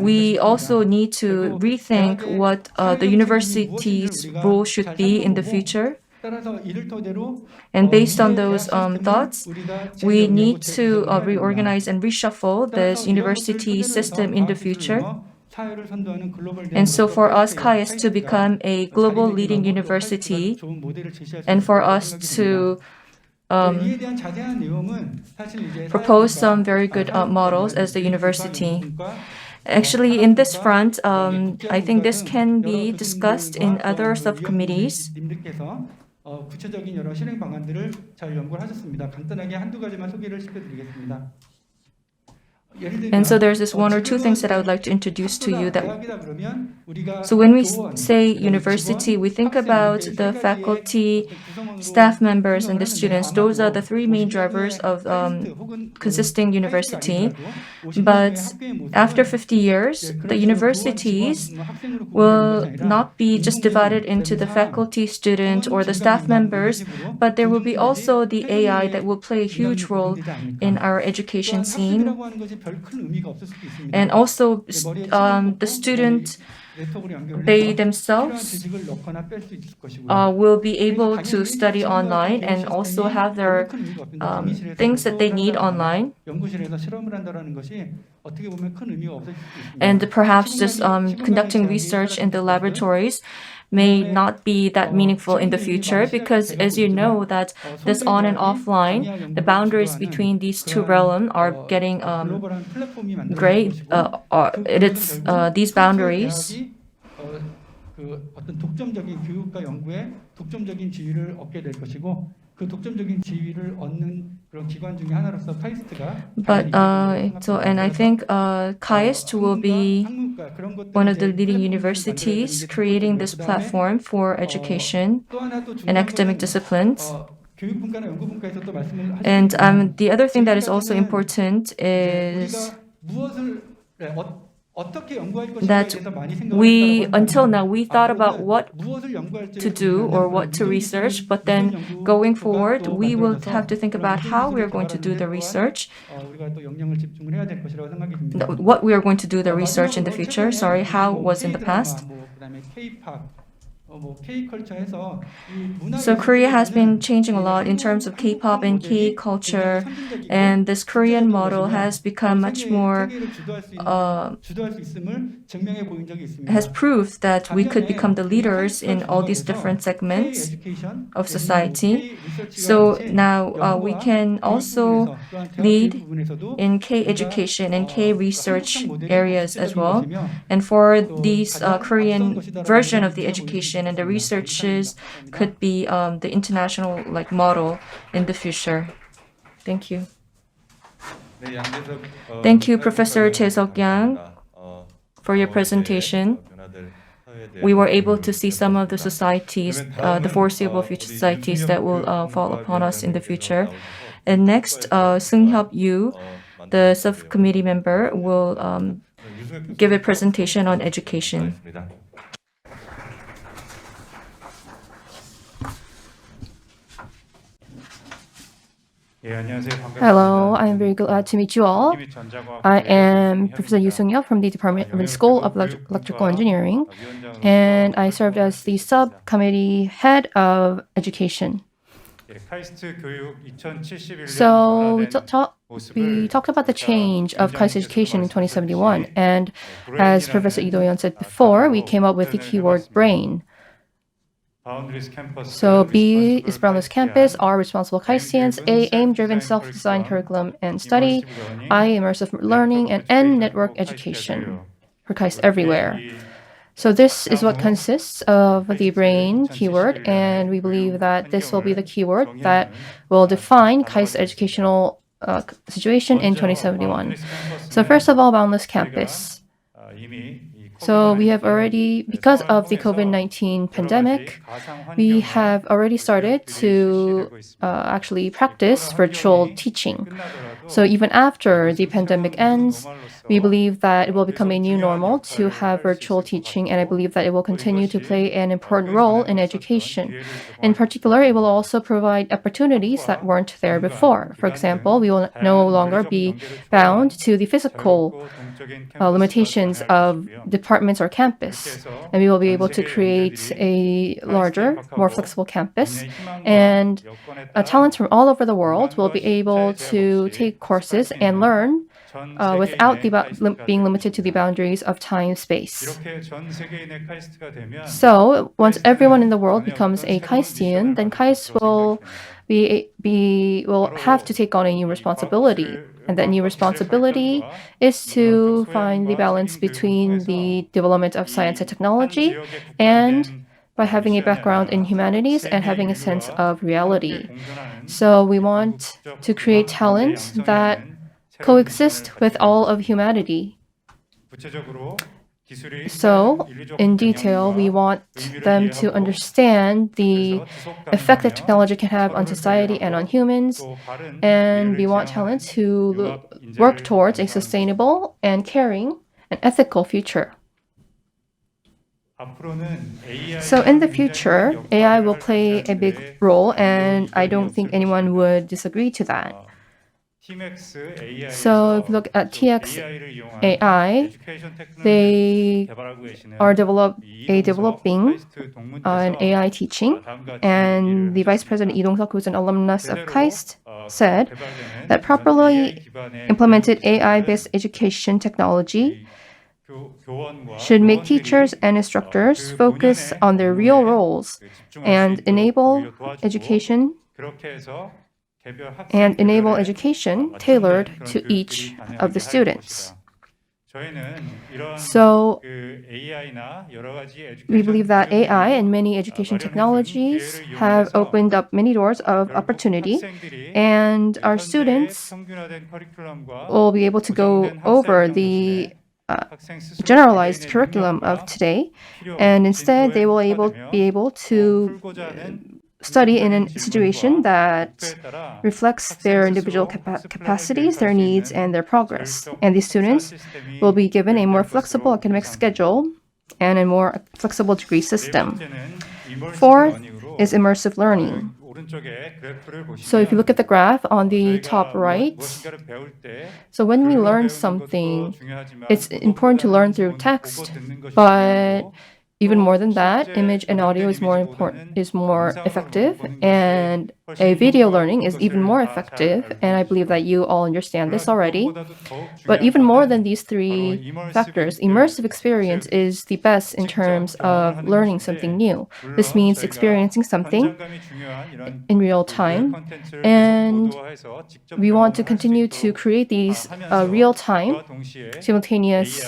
we also need to rethink what the university's role should be in the future. And based on those thoughts, we need to reorganize and reshuffle this university system in the future. And so for us, KAIST, to become a global leading university, and for us to propose some very good models as the university. Actually, in this front, I think this can be discussed in other subcommittees. 구체적인 여러 실행 방안들을 잘 연구를 하셨습니다. 간단하게 한두 가지만 소개를 시켜드리겠습니다. And so there's this one or two things that I would like to introduce to you. So when we say university, we think about the faculty, staff members, and the students. Those are the three main drivers of consisting university. But after 50 years, the universities will not be just divided into the faculty, student, or the staff members, but there will be also the AI that will play a huge role in our education scene. And also the student, they themselves will be able to study online and also have their things that they need online. And perhaps just conducting research in the laboratories may not be that meaningful in the future, because as you know that this on and offline, the boundaries between these two realms are getting gray. These boundaries 어떤 독점적인 교육과 연구에 독점적인 지위를 얻게 될 것이고 그 독점적인 지위를 얻는 그런 기관 중에 하나로서 카이스트가 and I think KAIST will be one of the leading universities creating this platform for education and academic disciplines. And the other thing that is also important is that until now, we thought about what to do or what to research, but then going forward, we will have to think about how we are going to do the research, what we are going to do the research in the future, how was in the past. So Korea has been changing a lot in terms of K-pop and K-culture, and this Korean model has become much more, has proved that we could become the leaders in all these different segments of society. So now we can also lead in K-education and K-research areas as well. And for these Korean version of the education and the researches could be the international model in the future. Thank you. Thank you, Professor Jae-seok Yang, for your presentation. we were able to see some of the societies, the foreseeable future societies that will fall upon us in the future. And next, Seung-hyup Yu, the subcommittee member, will give a presentation on education. Hello, I am very glad to meet you all. I am Professor Yoo Seung-hyup from the Department of the School of Electrical Engineering, and I served as the subcommittee head of education. So we talked about the change of KAIST education in 2071, and as Professor Lee Do-yeon said before, we came up with the keyword brain. So B is boundless campus, R responsible KAISTians, A aim-driven self-designed curriculum and study, I immersive learning, and N network education for KAIST everywhere. So this is what consists of the brain keyword, and we believe that this will be the keyword that will define KAIST educational situation in 2071. So first of all, boundless campus. So we have already, because of the COVID-19 pandemic, we have already started to actually practice virtual teaching. So even after the pandemic ends, we believe that it will become a new normal to have virtual teaching, and I believe that it will continue to play an important role in education. In particular, it will also provide opportunities that weren't there before. For example, we will no longer be bound to the physical limitations of departments or campus, and we will be able to create a larger, more flexible campus, and talents from all over the world will be able to take courses and learn without being limited to the boundaries of time space. So once everyone in the world becomes a KAISTian, then KAIST will have to take on a new responsibility. And that new responsibility is to find the balance between the development of science and technology, and by having a background in humanities and having a sense of reality. So we want to create talents that coexist with all of humanity. So, in detail, we want them to understand the effect that technology can have on society and on humans, and we want talents who work towards a sustainable and caring and ethical future. So in the future, AI will play a big role, and I don't think anyone would disagree to that. So if you look at TX AI, they are developing an AI teaching, and the Vice President Lee Dong-seok, who is an alumnus of KAIST, said that properly implemented AI-based education technology should make teachers and instructors focus on their real roles and enable education tailored to each of the students. So we believe that AI and many education technologies have opened up many doors of opportunity, and our students will be able to go over the generalized curriculum of today, and instead they will be able to study in a situation that reflects their individual capacities, their needs, and their progress. And these students will be given a more flexible academic schedule and a more flexible degree system. Fourth is immersive learning. So if you look at the graph on the top right, so when we learn something, it's important to learn through text, but even more than that, image and audio is more effective, and a video learning is even more effective, and I believe that you all understand this already. But even more than these three factors, immersive experience is the best in terms of learning something new. This means experiencing something in real time, and we want to continue to create these real-time, simultaneous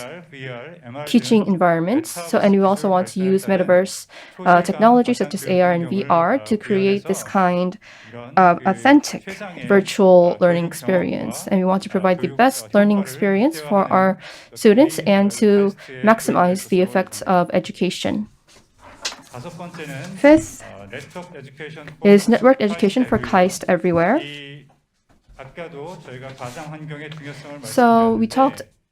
teaching environments. And we also want to use metaverse technology such as AR and VR to create this kind authentic virtual learning experience. And we want to provide the best learning experience for our students and to maximize the effects of education. Fifth is network education for KAIST everywhere. So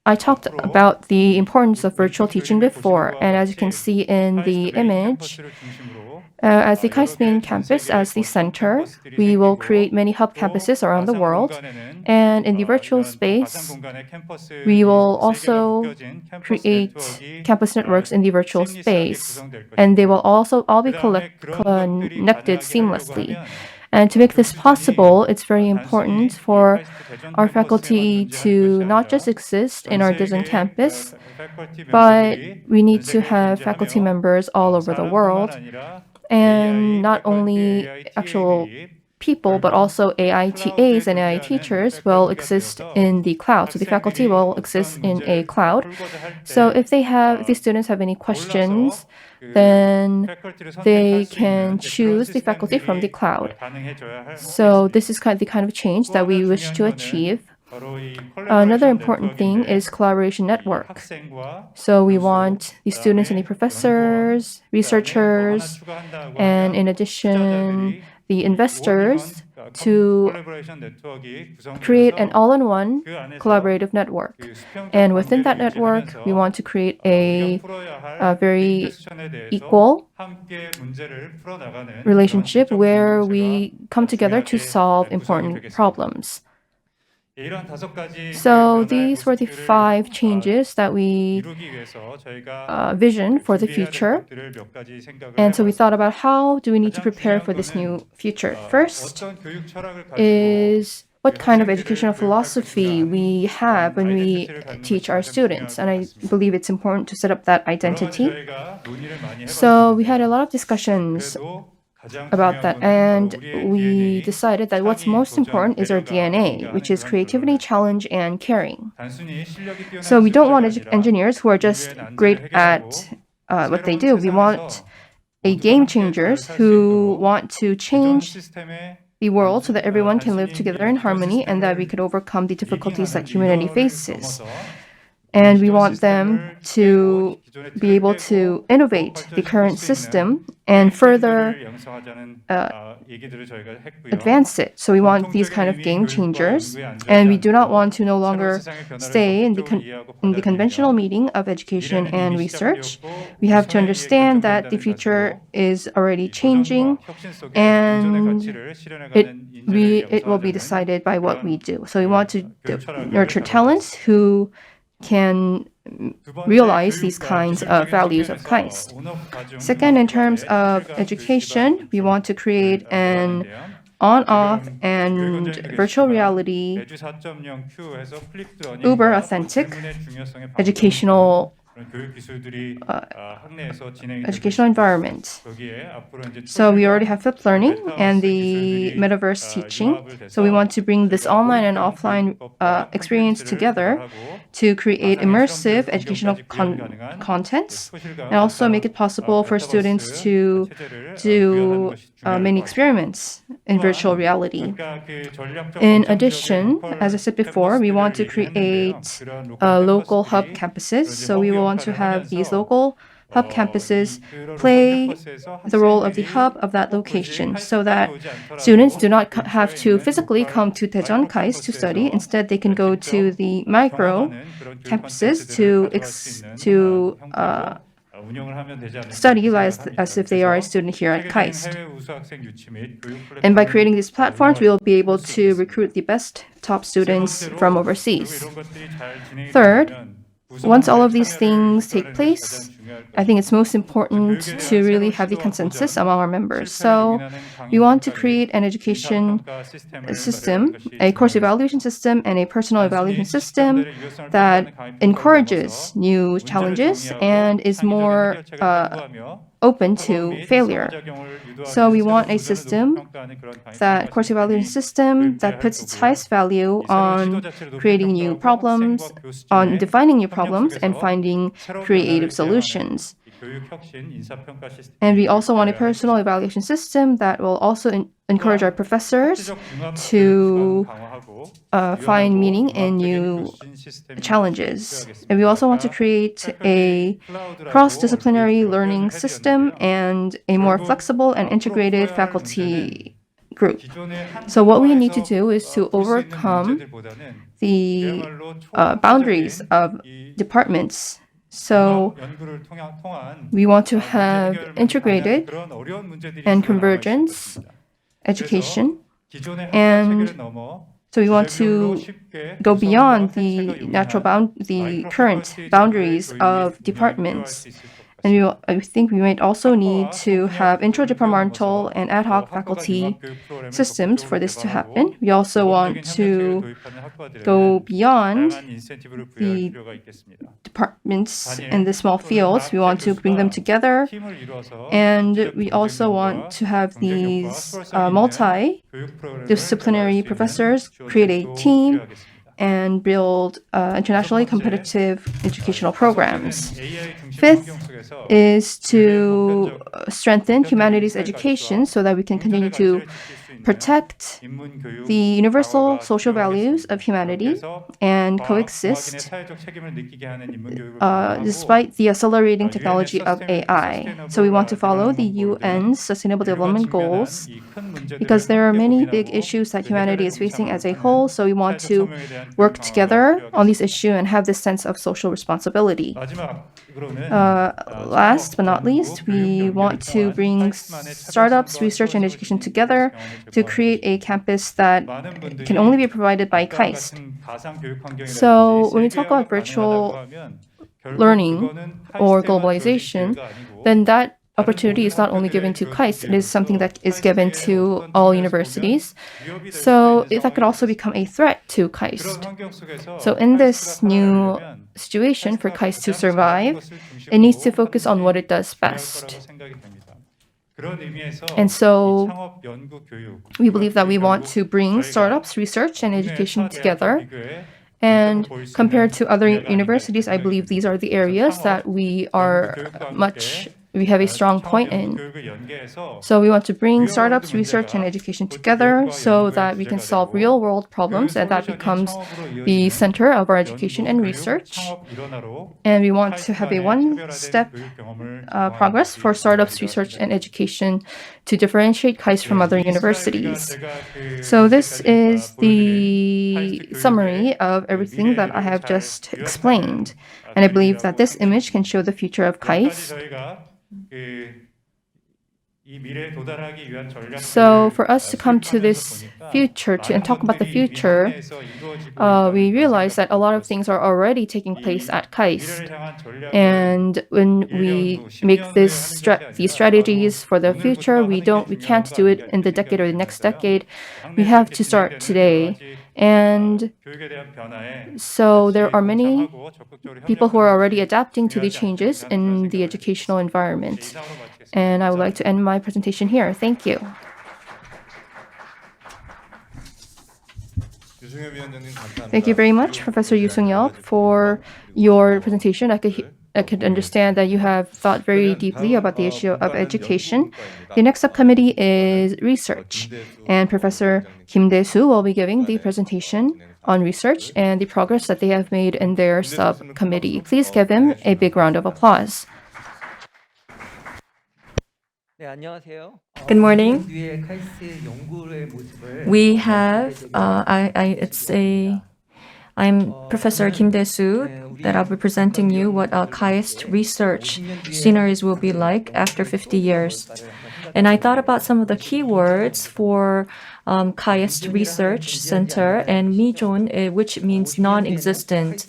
I talked about the importance of virtual teaching before, and as you can see in the image, as the KAIST main campus, as the center, we will create many hub campuses around the world. And in the virtual space, we will also create campus networks in the virtual space. And they will also all be connected seamlessly. And to make this possible, it's very important for our faculty to not just exist in our Daejeon campus, but we need to have faculty members all over the world. And not only actual people, but also AITAs and AI teachers will exist in the cloud. So the faculty will exist in a cloud. So if the students have any questions, then they can choose the faculty from the cloud. So this is the kind of change that we wish to achieve. Another important thing is collaboration network. So we want the students and the professors, researchers, and in addition, the investors to create an all-in-one collaborative network. And within that network, we want to create a very equal relationship where we come together to solve important problems. So these were the 5 changes that we visioned for the future. And so we thought about how do we need to prepare for this new future. First is what kind of educational philosophy we have when we teach our students. And I believe it's important to set up that identity. So we had a lot of discussions about that, and we decided that what's most important is our DNA, which is creativity, challenge, and caring. So we don't want engineers who are just great at what they do. We want game changers who want to change the world so that everyone can live together in harmony and that we could overcome the difficulties that humanity faces. And we want them to be able to innovate the current system and further advance it. So we want these kind of game changers, and we do not want to no longer stay in the conventional meaning of education and research. We have to understand that the future is already changing, and it will be decided by what we do. So we want to nurture talents who can realize these kinds of values of KAIST. Second, in terms of education, we want to create an on-off and virtual reality, uber authentic educational environment. So we already have flipped learning and the metaverse teaching. So we want to bring this online and offline experience together to create immersive educational contents and also make it possible for students to do many experiments in virtual reality. In addition, as I said before, we want to create local hub campuses. So we will want to have these local hub campuses play the role of the hub of that location so that students do not have to physically come to Daejeon KAIST to study. Instead, they can go to the micro campuses to study as if they are a student here at KAIST. And by creating these platforms, we will be able to recruit the best top students from overseas. Third, once all of these things take place, I think it's most important to really have the consensus among our members. So we want to create an education system, a course evaluation system, and a personal evaluation system that encourages new challenges and is more open to failure. So we want a system, that course evaluation system, that puts its highest value on creating new problems, on defining new problems, and finding creative solutions. And we also want a personal evaluation system that will also encourage our professors to find meaning in new challenges. And we also want to create a cross-disciplinary learning system and a more flexible and integrated faculty group. So what we need to do is to overcome the boundaries of departments. So we want to have integrated and convergence education, and so we want to go beyond the current boundaries of departments. And I think we might also need to have intradepartmental and ad hoc faculty systems for this to happen. We also want to go beyond the departments and the small fields. We want to bring them together. And we also want to have these multidisciplinary professors create a team and build internationally competitive educational programs. Fifth is to strengthen humanities education so that we can continue to protect the universal social values of humanity and coexist despite the accelerating technology of AI. So we want to follow the UN's Sustainable Development Goals because there are many big issues that humanity is facing as a whole. So we want to work together on these issues and have this sense of social responsibility. Last but not least, we want to bring startups, research, and education together to create a campus that can only be provided by KAIST. So when we talk about virtual learning or globalization, then that opportunity is not only given to KAIST, it is something that is given to all universities. So that could also become a threat to KAIST. So in this new situation for KAIST to survive, it needs to focus on what it does best. And so we believe that we want to bring startups, research, and education together. And compared to other universities, I believe these are the areas that we have a strong point in. So we want to bring startups, research, and education together so that we can solve real-world problems, and that becomes the center of our education and research. And we want to have a one-step progress for startups, research, and education to differentiate KAIST from other universities. So this is the summary of everything that I have just explained. And I believe that this image can show the future of KAIST. So for us to come to this future and talk about the future, we realize that a lot of things are already taking place at KAIST. And when we make these strategies for the future, we can't do it in the decade or the next decade. We have to start today. And so there are many people who are already adapting to the changes in the educational environment. And I would like to end my presentation here. Thank you. Thank you very much, Professor Yoo Sung-yeop, for your presentation. I could understand that you have thought very deeply about the issue of education. The next subcommittee is research, and Professor Kim Dae-soo will be giving the presentation on research and the progress that they have made in their subcommittee. Please give him a big round of applause. Good morning. We have, I'm Professor Kim Dae-soo, that I'll be presenting you what KAIST research sceneries will be like after 50 years. And I thought about some of the keywords for KAIST Research Center and Mijon, which means non-existent.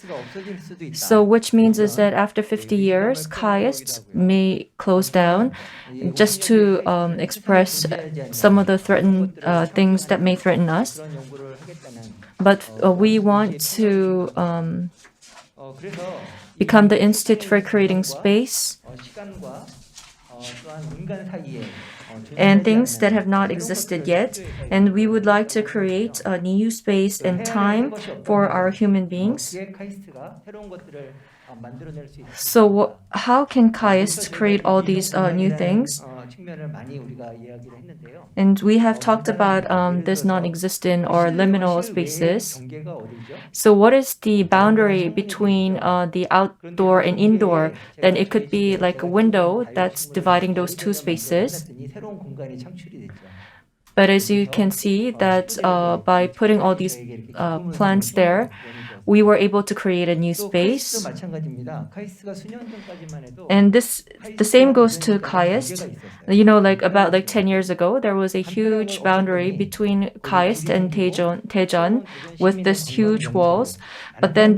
So which means is that after 50 years, KAIST may close down just to express some of the threatened things that may threaten us. But we want to become the institute for creating space and things that have not existed yet. And we would like to create a new space and time for our human beings. 만들어낼 수 있을까? So how can KAIST create all these new things? 측면을 많이 우리가 이야기를 했는데요. And we have talked about this non-existent or liminal spaces. 경계가 어디죠? So what is the boundary between the outdoor and indoor? Then it could be like a window that's dividing those two spaces. 새로운 공간이 창출이 됐죠. But as you can see that by putting all these plants there, we were able to create a new 또 카이스트도 space. 마찬가지입니다. 카이스트가 수년 전까지만 해도 And the same goes to KAIST. 경계가 있었어요. You know, like about like 10 years ago, there was a huge boundary between KAIST and Daejeon with this huge walls. But then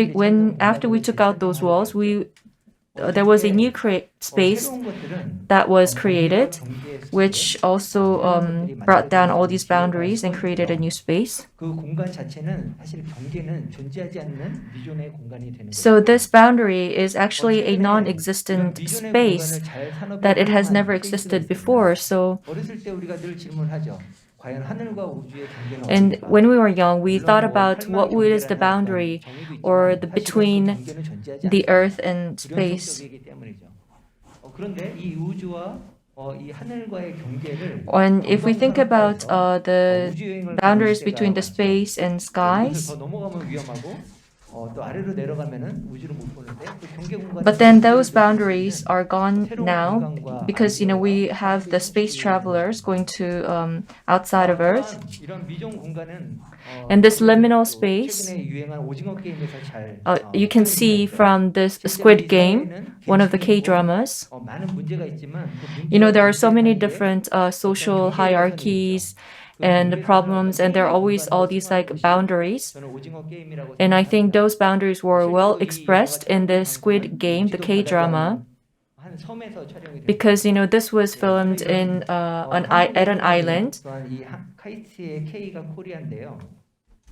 after we took out those walls, there was a new space 새로운 것들은 that was created, 경계의 which also brought down all these boundaries and created a new space. 그 공간 자체는 사실 경계는 존재하지 않는 미존의 공간이 되는 거죠. So this boundary is actually a non-existent space that it has never existed before. So, 어렸을 때 우리가 늘 질문하죠. 과연 하늘과 우주의 경계는 and 어디일까? when we were young, we thought about what is the boundary or between the earth and space. 불연속적이기 때문이죠. 그런데 이 우주와 이 하늘과의 경계를 And if we think about the 우주 여행을 boundaries 가는 between the 시대가 space and 왔죠. skies, 더 넘어가면 위험하고 또 아래로 내려가면은 우주를 못 보는데 그 경계 공간 but then those boundaries are gone now because we have the space travelers going to outside of Earth. 이런 미존 공간은 And this liminal space, 최근에 유행한 오징어 게임에서 잘 you can see from this Squid Game, one of the K-dramas. 많은 문제가 있지만 There are so many different social hierarchies and the problems, and there are always all these like boundaries. 저는 오징어 게임이라고 And I think those boundaries were well expressed in the Squid Game, the K-drama, 한 섬에서 촬영이 됐고 because this was filmed in at an island. 또한 이 카이스트의 K가 코리아인데요.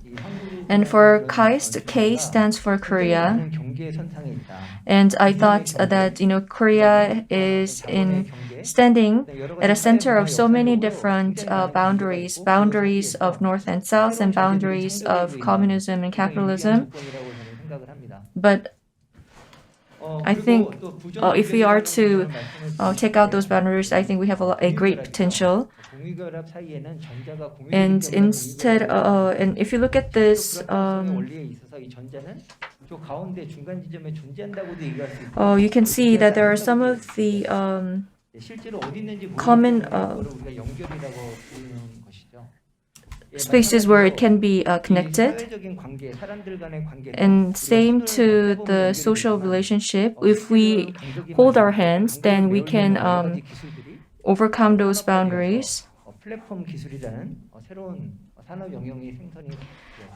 이 한국은 And for KAIST, K stands for Korea. 많은 경계 선상에 있다. And I thought that Korea is standing at a center of so many different boundaries of North and South and boundaries of communism and capitalism. 생각을 합니다. But I think if we are to take out those boundaries, I think we have a great potential. 공유결합 사이에는 전자가 And and if you look at this, 원리에 있어서 이 전자는 저 가운데 중간 지점에 존재한다고도 얘기할 수 있고 you can see that there are some of the 실제로 어디 있는지 common, 모르는 우리가 연결이라고 부르는 것이죠. spaces where it can be connected. 사회적인 관계, 사람들 간의 관계. And same to the social relationship. If we hold our hands, then we can overcome those boundaries. 플랫폼 기술이라는 새로운 산업 영역이 생성이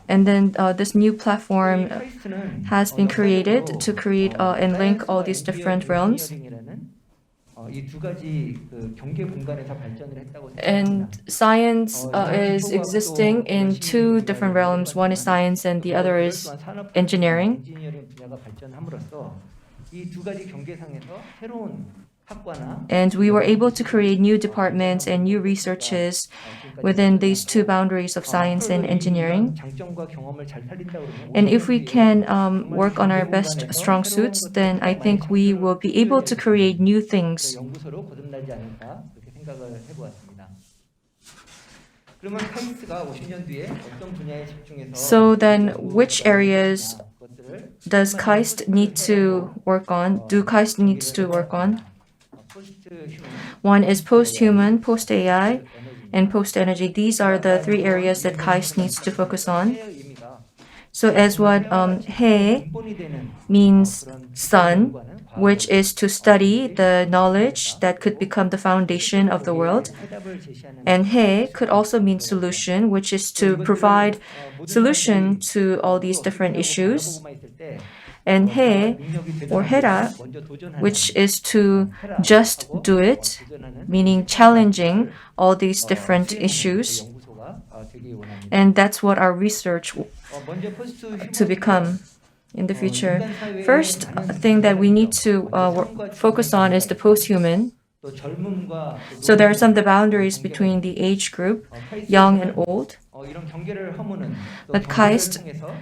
And then this new platform has been created to create and link all these different realms. 이두 가지 그 경계 공간에서 발전을 했다고 And 생각합니다. science is existing in two different realms. One is science and the other is engineering. 엔지니어링 분야가 발전함으로써 이 두 가지 경계상에서 새로운 학과나 And we were able to create new departments and new researches within these two boundaries of science and engineering. 장점과 경험을 잘 살린다 그러면 And if we can work on our best strong suits, then I think we will be able to create new things. 연구소로 거듭나지 않을까 그렇게 생각을 해보았습니다. 그러면 카이스트가 50년 뒤에 어떤 분야에 집중해서 So then, which areas 그것들을 does KAIST need to work on? Do KAIST needs to work on? 포스트 휴먼, One is post-human, post-AI, and post-energy. These are the three areas that KAIST needs to focus on. 해의 의미가 So as what 해 근본이 되는 means sun, which is to study the knowledge that could become the foundation of the world. 해답을 제시하는 And 해 could also mean solution, which is to provide solution to all these different issues. 보고만 있을 때 And 해 or 해라, 먼저 도전하는 which is to just do it, meaning challenging all these different issues. 연구소가 되기 원합니다. And that's what our research 먼저 포스트 to become in the future. First thing that we need to focus on is the post-human. 또 젊음과 So there are some of the boundaries between the age group, young and old. 이런 경계를 허무는 또 But 경계를 KAIST 통해서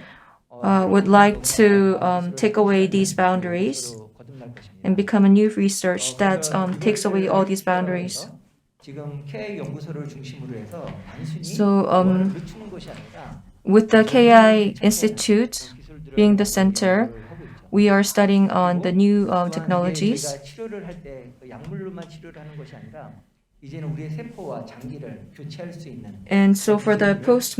would like to take away these boundaries and become a new research that takes away all these boundaries. 지금 KI 연구소를 중심으로 해서 단순히 So, 원을 늦추는 것이 아니라 with the KI Institute being the center, we are studying on the new technologies. 우리가 치료를 할 때 약물로만 치료를 하는 것이 아니라 이제는 우리의 세포와 장기를 교체할 수 있는. And so for the post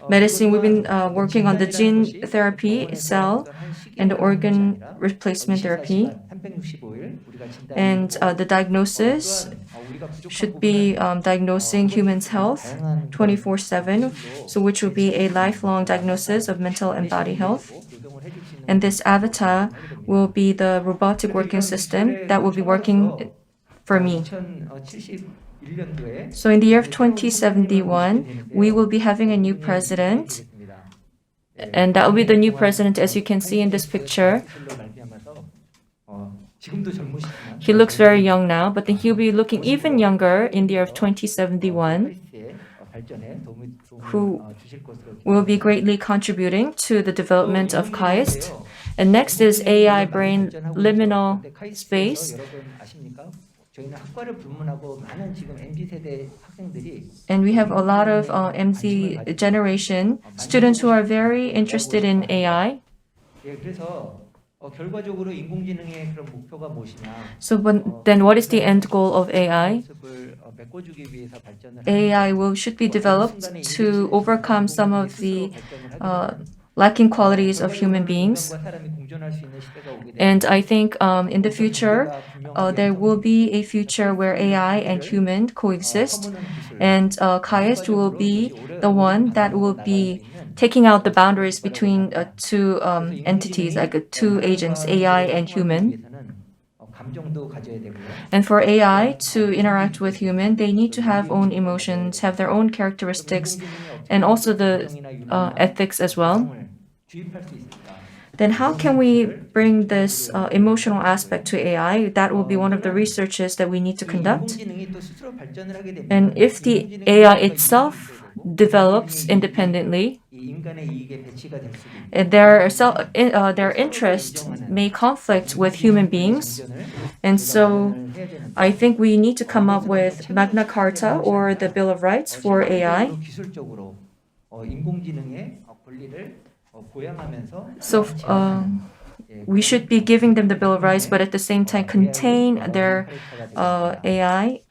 medicine, we've been working on the gene therapy, cell, and the organ replacement therapy. And the diagnosis should be diagnosing humans' health 24/7, so which will be a lifelong diagnosis of mental and body health. And this avatar will be the robotic working system that will be working for me. So in the year of 2071, we will be having a new president, and that will be the new president as you can see in this picture. He looks very young now, but then he'll be looking even younger in the year of 2071, who will be greatly contributing to the development of KAIST. And next is AI brain liminal space. And we have a lot of MZ generation students who are very interested in AI. So then what is the end goal of AI? AI should be developed to overcome some of the lacking qualities of human beings. And I think in the future, there will be a future where AI and human coexist. And KAIST will be the one that will be taking out the boundaries between two entities, like two agents, AI and human. And for AI to interact with human, they need to have own emotions, have their own characteristics, and also the ethics as well. Then how can we bring this emotional aspect to AI? That will be one of the researches that we need to conduct. And if the AI itself develops independently, their interest may conflict with human beings. And so I think we need to come up with Magna Carta or the Bill of Rights for AI. So we should be giving them the Bill of Rights, but at the same time contain their AI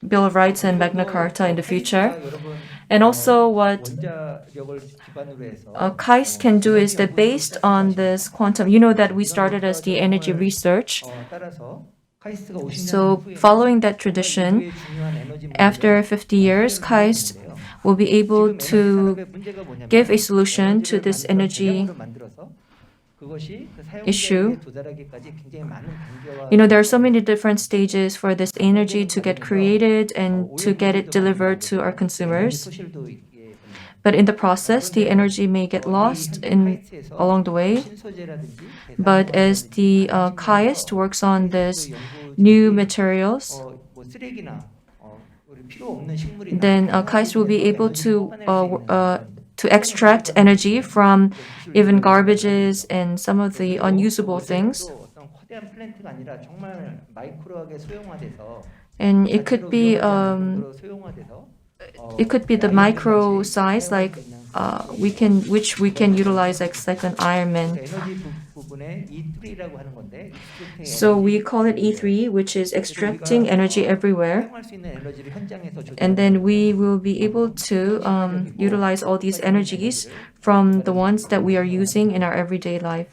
Bill of Rights and Magna Carta in the future. And also what KAIST can do is that based on this quantum, you know that we started as the energy research. So following that tradition, after 50 years, KAIST will be able to give a solution to this energy issue. You know, there are so many different stages for this energy to get created and to get it delivered to our consumers. But in the process, the energy may get lost along the way. But as the KAIST works on this new materials, then KAIST will be able to extract energy from even garbages and some of the unusable things. And it could be the micro size, like which we can utilize like an Iron Man. So we call it E3, which is extracting energy everywhere. And then we will be able to utilize all these energies from the ones that we are using in our everyday life.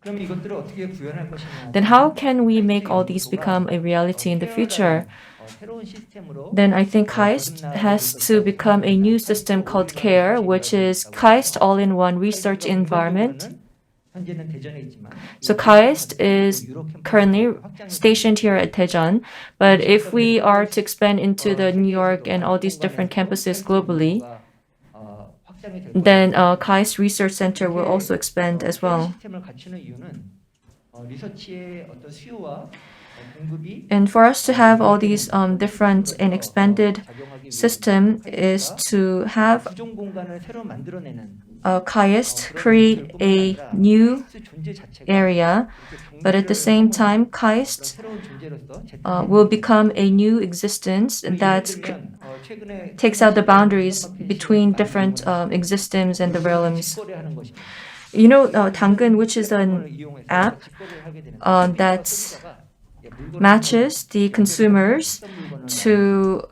Then how can we make all these become a reality in the future? Then I think KAIST has to become a new system called CARE, which is KAIST All-in-One Research Environment. So KAIST is currently stationed here at Daejeon, but if we are to expand into the New York and all these different campuses globally, then KAIST Research Center will also expand as well. And for us to have all these different and expanded system is to have 구종 공간을 새로 만들어내는 KAIST create a new area, but at the same time, KAIST will become a new existence that takes out the boundaries between different existence and the realms. You know, 당근, which is an app that matches the consumers to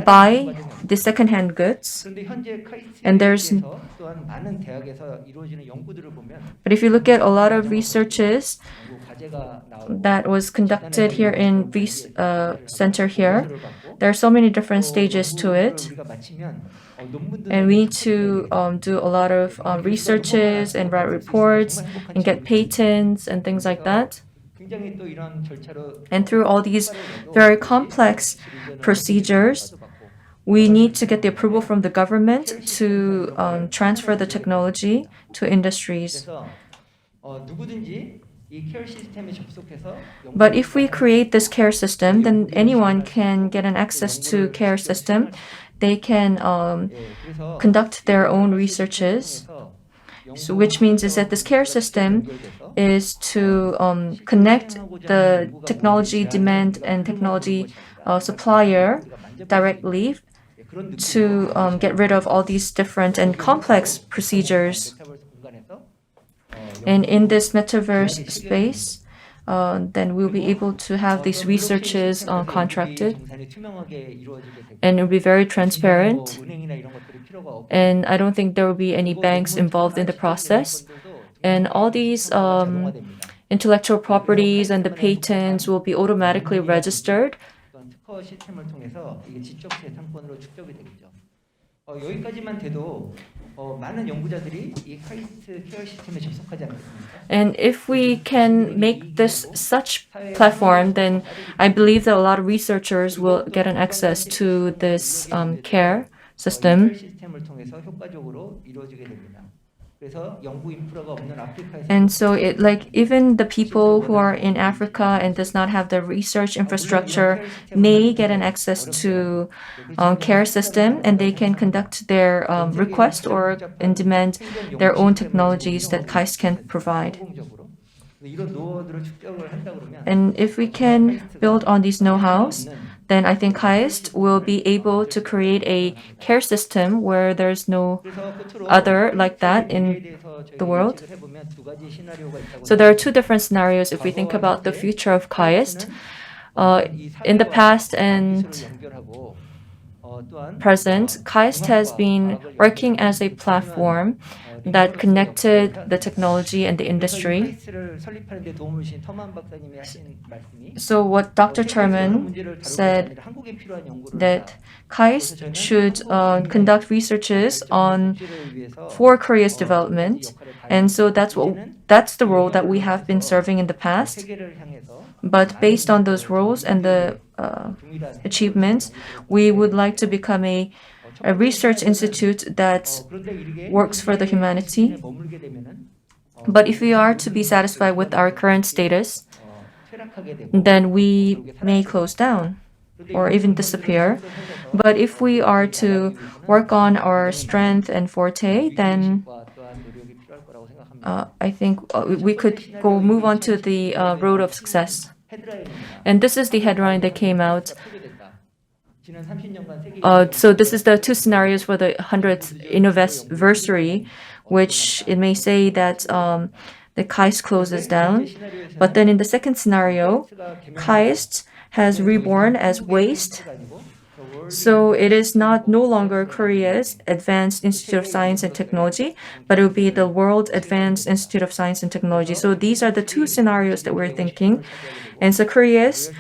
buy the second-hand goods. 그런데 현재 And there's- 카이스트에서 또한 많은 대학에서 이루어지는 연구들을 보면 But if you look at a lot of researches 연구 과제가 나오고 that was conducted here in center here, there are so many different stages to it. 우리가 마치면 논문도 And we need to do a lot of researches and write reports and get patents and things like that. 굉장히 또 이런 절차로 And through all these very complex procedures, we need to get the approval from the government to transfer the technology to industries. 그래서 누구든지 이 케어 시스템에 접속해서 But if we create this care system, then anyone can get an access to care system. They can 그래서 conduct their own researches. So which means is that this care system is to connect the technology demand and technology supplier directly to get rid of all these different and complex procedures. And in this metaverse space, then we'll be able to have these researches contracted, and it'll be very transparent. And I don't think there will be any banks involved in the process. And all these intellectual properties and the patents will be automatically registered. 특허 시스템을 통해서 이게 지적 재산권으로 축적이 되겠죠. 여기까지만 돼도 많은 연구자들이 이 카이스트 케어 시스템에 접속하지 않겠습니까? And if we can make this such platform, then I believe that a lot of researchers will get an access to this care system. 케어 시스템을 통해서 효과적으로 이루어지게 됩니다. 그래서 연구 인프라가 없는 아프리카에서 And so it like even the people who are in Africa and does not have the research infrastructure may get an access to care system, and they can conduct their request or and demand their own technologies that KAIST can provide. 성공적으로 이런 노하우들을 축적을 한다 그러면 And if we can build on these know-hows, then I think KAIST will be able to create a care system where there's no other like that in the world. So there are two different scenarios if we think about the future of KAIST. In the past and present, KAIST has been working as a platform that connected the technology and the industry. So what Dr. Chairman said that KAIST should conduct researches for Korea's development, and so that's the role that we have been serving in the past. But based on those roles and the achievements, we would like to become a research institute that works for the humanity. But if we are to be satisfied with our current status, then we may close down or even disappear. But if we are to work on our strength and forte, then I think we could move on to the road of success. And this is the headline that came out. So this is the two scenarios for the 100th anniversary, which it may say that the KAIST closes down. But then in the second scenario, KAIST has reborn as waste. So it is no longer Korea's Advanced Institute of Science and Technology, but it will be the World Advanced Institute of Science and Technology. So these are the two scenarios that we're thinking. And so Korea's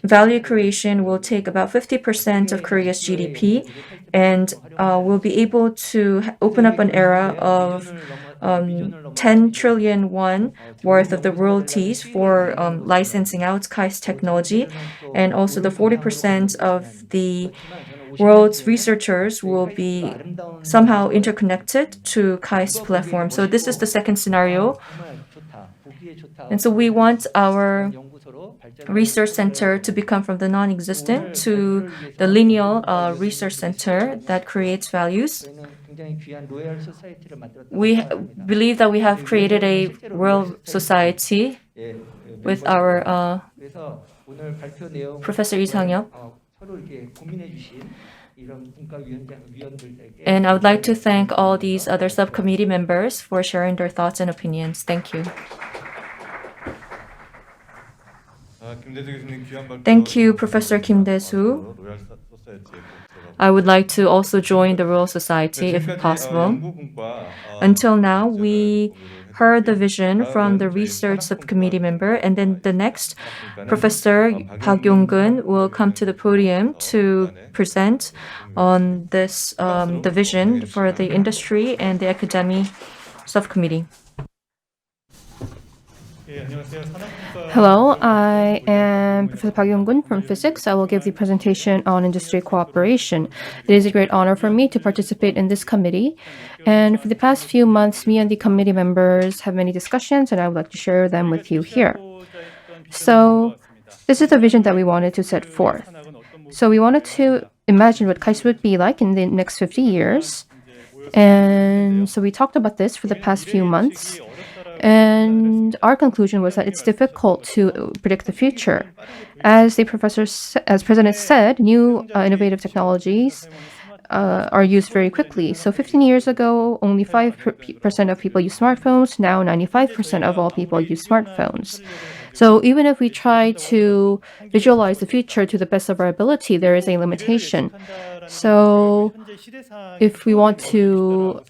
value creation will take about 50% of Korea's GDP, and will be able to open up an era of 10 trillion won worth of the royalties for licensing out KAIST technology, and also the 40% of the world's researchers will be somehow interconnected to KAIST platform. So this is the second scenario. And so we want our research center to become from the non-existent to the lineal research center that creates values. 저희는 굉장히 귀한 로얄 소사이티를 만들었다고 We 생각합니다. believe that we have created a world society 예, with our 그래서 오늘 발표 내용 Professor 이상엽. 서로 이렇게 고민해 주신 이런 위원들에게 And I would like to thank all these other subcommittee members for sharing their thoughts and opinions. Thank you. 김대수 교수님 귀한 발표. Thank you, Professor Kim Dae-soo. 로얄 소사이티에 꼭 들어가고. I would like to also join the Royal Society if possible. Until now, we heard the vision from the research subcommittee member, and then the next, Professor Park Yong-gun will come to the podium to present on this the vision for the industry and the academy subcommittee. Hello, I am Professor Park Yong-gun from Physics. I will give the presentation on industry cooperation. It is a great honor for me to participate in this committee. And for the past few months, me and the committee members have many discussions, and I would like to share them with you here. So this is the vision that we wanted to set forth. So we wanted to imagine what KAIST would be like in the next 50 years. And so we talked about this for the past few months. And our conclusion was that it's difficult to predict the future. As President said, new innovative technologies are used very quickly. So 15 years ago, only 5% of people use smartphones. Now 95% of all people use smartphones. So even if we try to visualize the future to the best of our ability, there is a limitation. So if we want to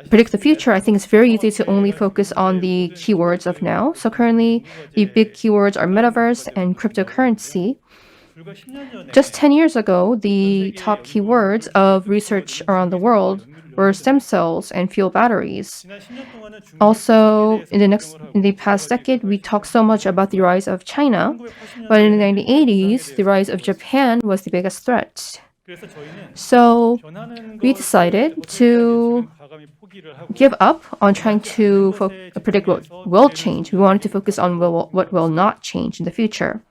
predict the future, I think it's very easy to only focus on the keywords of now. So currently, the big keywords are metaverse and cryptocurrency. Just 10 years ago, the top keywords of research around the world were stem cells and fuel batteries. Also, in the past decade, we talked so much about the rise of China, but in the 1980s, the rise of Japan was the biggest threat. So we decided to give up on trying to predict what will change. We wanted to focus on what will not change in the future.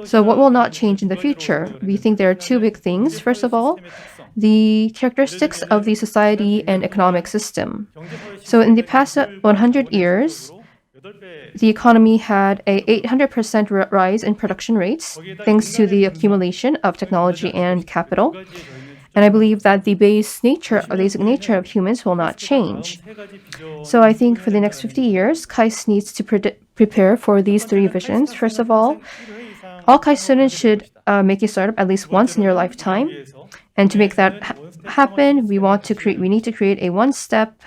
So what will not change in the future? We think there are two big things. First of all, the characteristics of the society and economic system. So in the past 100 years, the economy had a 800% rise in production rates thanks to the accumulation of technology and capital. And I believe that the basic nature of humans will not change. So I think for the next 50 years, KAIST needs to prepare for these three visions. First of all KAIST students should make a startup at least once in their lifetime. And to make that happen, we need to create a one-step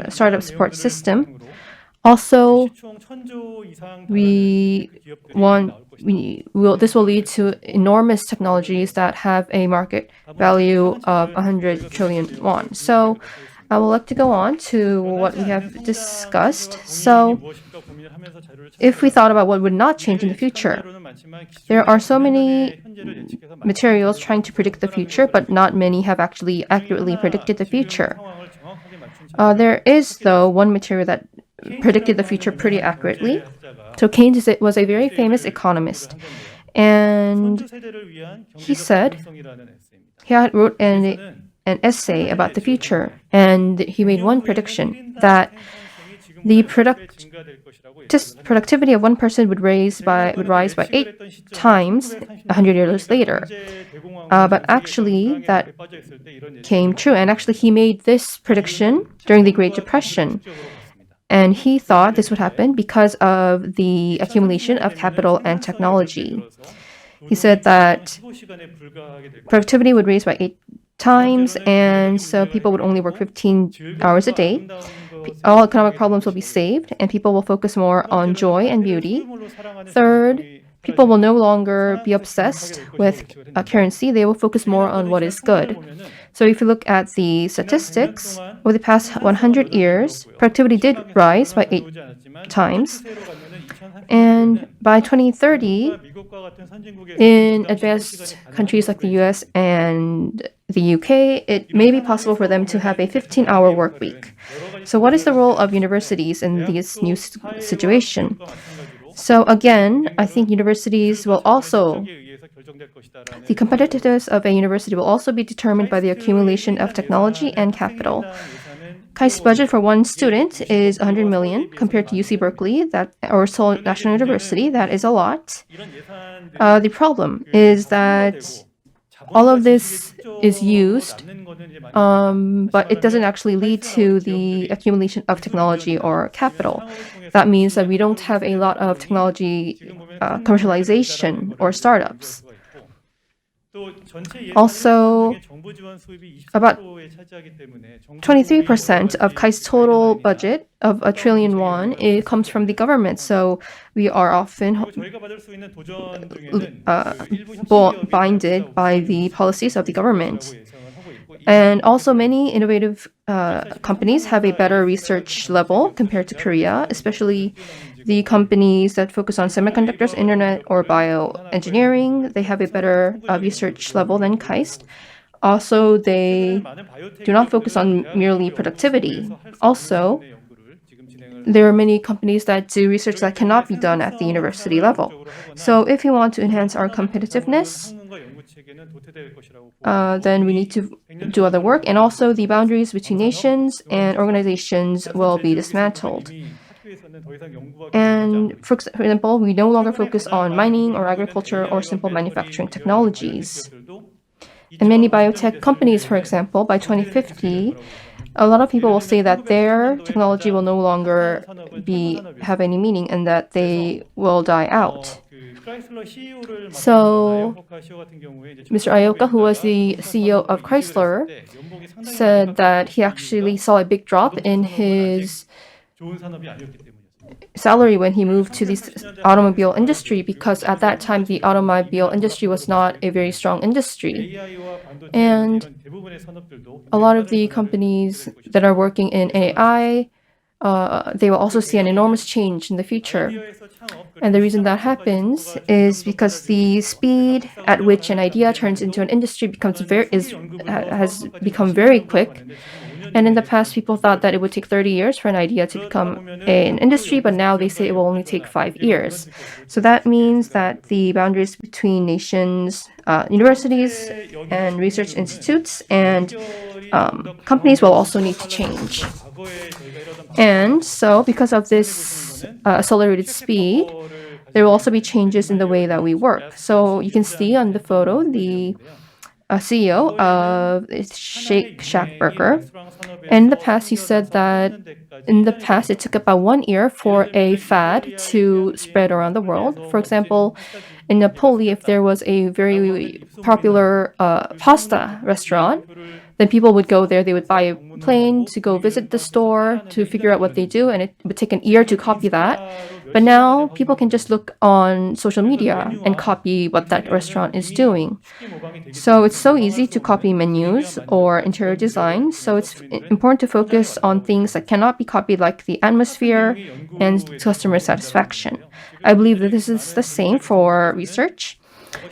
startup support system. Also, this will lead to enormous technologies that have a market value of 100 trillion won. So I would like to go on to what we have discussed. So if we thought about what would not change in the future, there are so many materials trying to predict the future, but not many have actually accurately predicted the future. There is, though, one material that predicted the future pretty accurately. So Keynes was a very famous economist, and he wrote an essay about the future, and he made one prediction that the productivity of one person would rise by 8 times 100 years later. But actually, that came true, and actually he made this prediction during the Great Depression. And he thought this would happen because of the accumulation of capital and technology. He said that productivity would raise by 8 times, and so people would only work 15 hours a day. All economic problems will be saved, and people will focus more on joy and beauty. Third, people will no longer be obsessed with currency. They will focus more on what is good. So if you look at the statistics, over the past 100 years, productivity did rise by 8 times. And by 2030, in advanced countries like the US and the UK, it may be possible for them to have a 15-hour work week. So what is the role of universities in this new situation? So again, I think universities will also, the competitiveness of a university will also be determined by the accumulation of technology and capital. KAIST budget for one student is 100 million compared to UC Berkeley or Seoul National University. That is a lot. The problem is that all of this is used, but it doesn't actually lead to the accumulation of technology or capital. That means that we don't have a lot of technology commercialization or startups. Also, about 23% of KAIST's total budget of 1 trillion won, it comes from the government. So we are often binded by the policies of the government. And also many innovative companies have a better research level compared to Korea, especially the companies that focus on semiconductors, internet, or bioengineering. They have a better research level than KAIST. Also, they do not focus on merely productivity. Also, there are many companies that do research that cannot be done at the university level. So if we want to enhance our competitiveness, then we need to do other work. And also the boundaries between nations and organizations will be dismantled. And for example, we no longer focus on mining or agriculture or simple manufacturing technologies. And many biotech companies, for example, by 2050, a lot of people will say that their technology will no longer have any meaning and that they will die out. So Mr. Ioka, who was the CEO of Chrysler, said that he actually saw a big drop in his salary when he moved to the automobile industry, because at that time the automobile industry was not a very strong industry. And a lot of the companies that are working in AI, they will also see an enormous change in the future. And the reason that happens is because the speed at which an idea turns into an industry has become very quick. And in the past, people thought that it would take 30 years for an idea to become an industry, but now they say it will only take 5 years. So that means that the boundaries between nations, universities, and research institutes and companies will also need to change. And so because of this accelerated speed, there will also be changes in the way that we work. So you can see on the photo the CEO of Shake Shack Burger. And in the past, he said that in the past, it took about 1 year for a fad to spread around the world. For example, in Napoli, if there was a very popular pasta restaurant, then people would go there, they would buy a plane to go visit the store to figure out what they do, and it would take an year to copy that. But now people can just look on social media and copy what that restaurant is doing. So it's so easy to copy menus or interior design. So it's important to focus on things that cannot be copied, like the atmosphere and customer satisfaction. I believe that this is the same for research.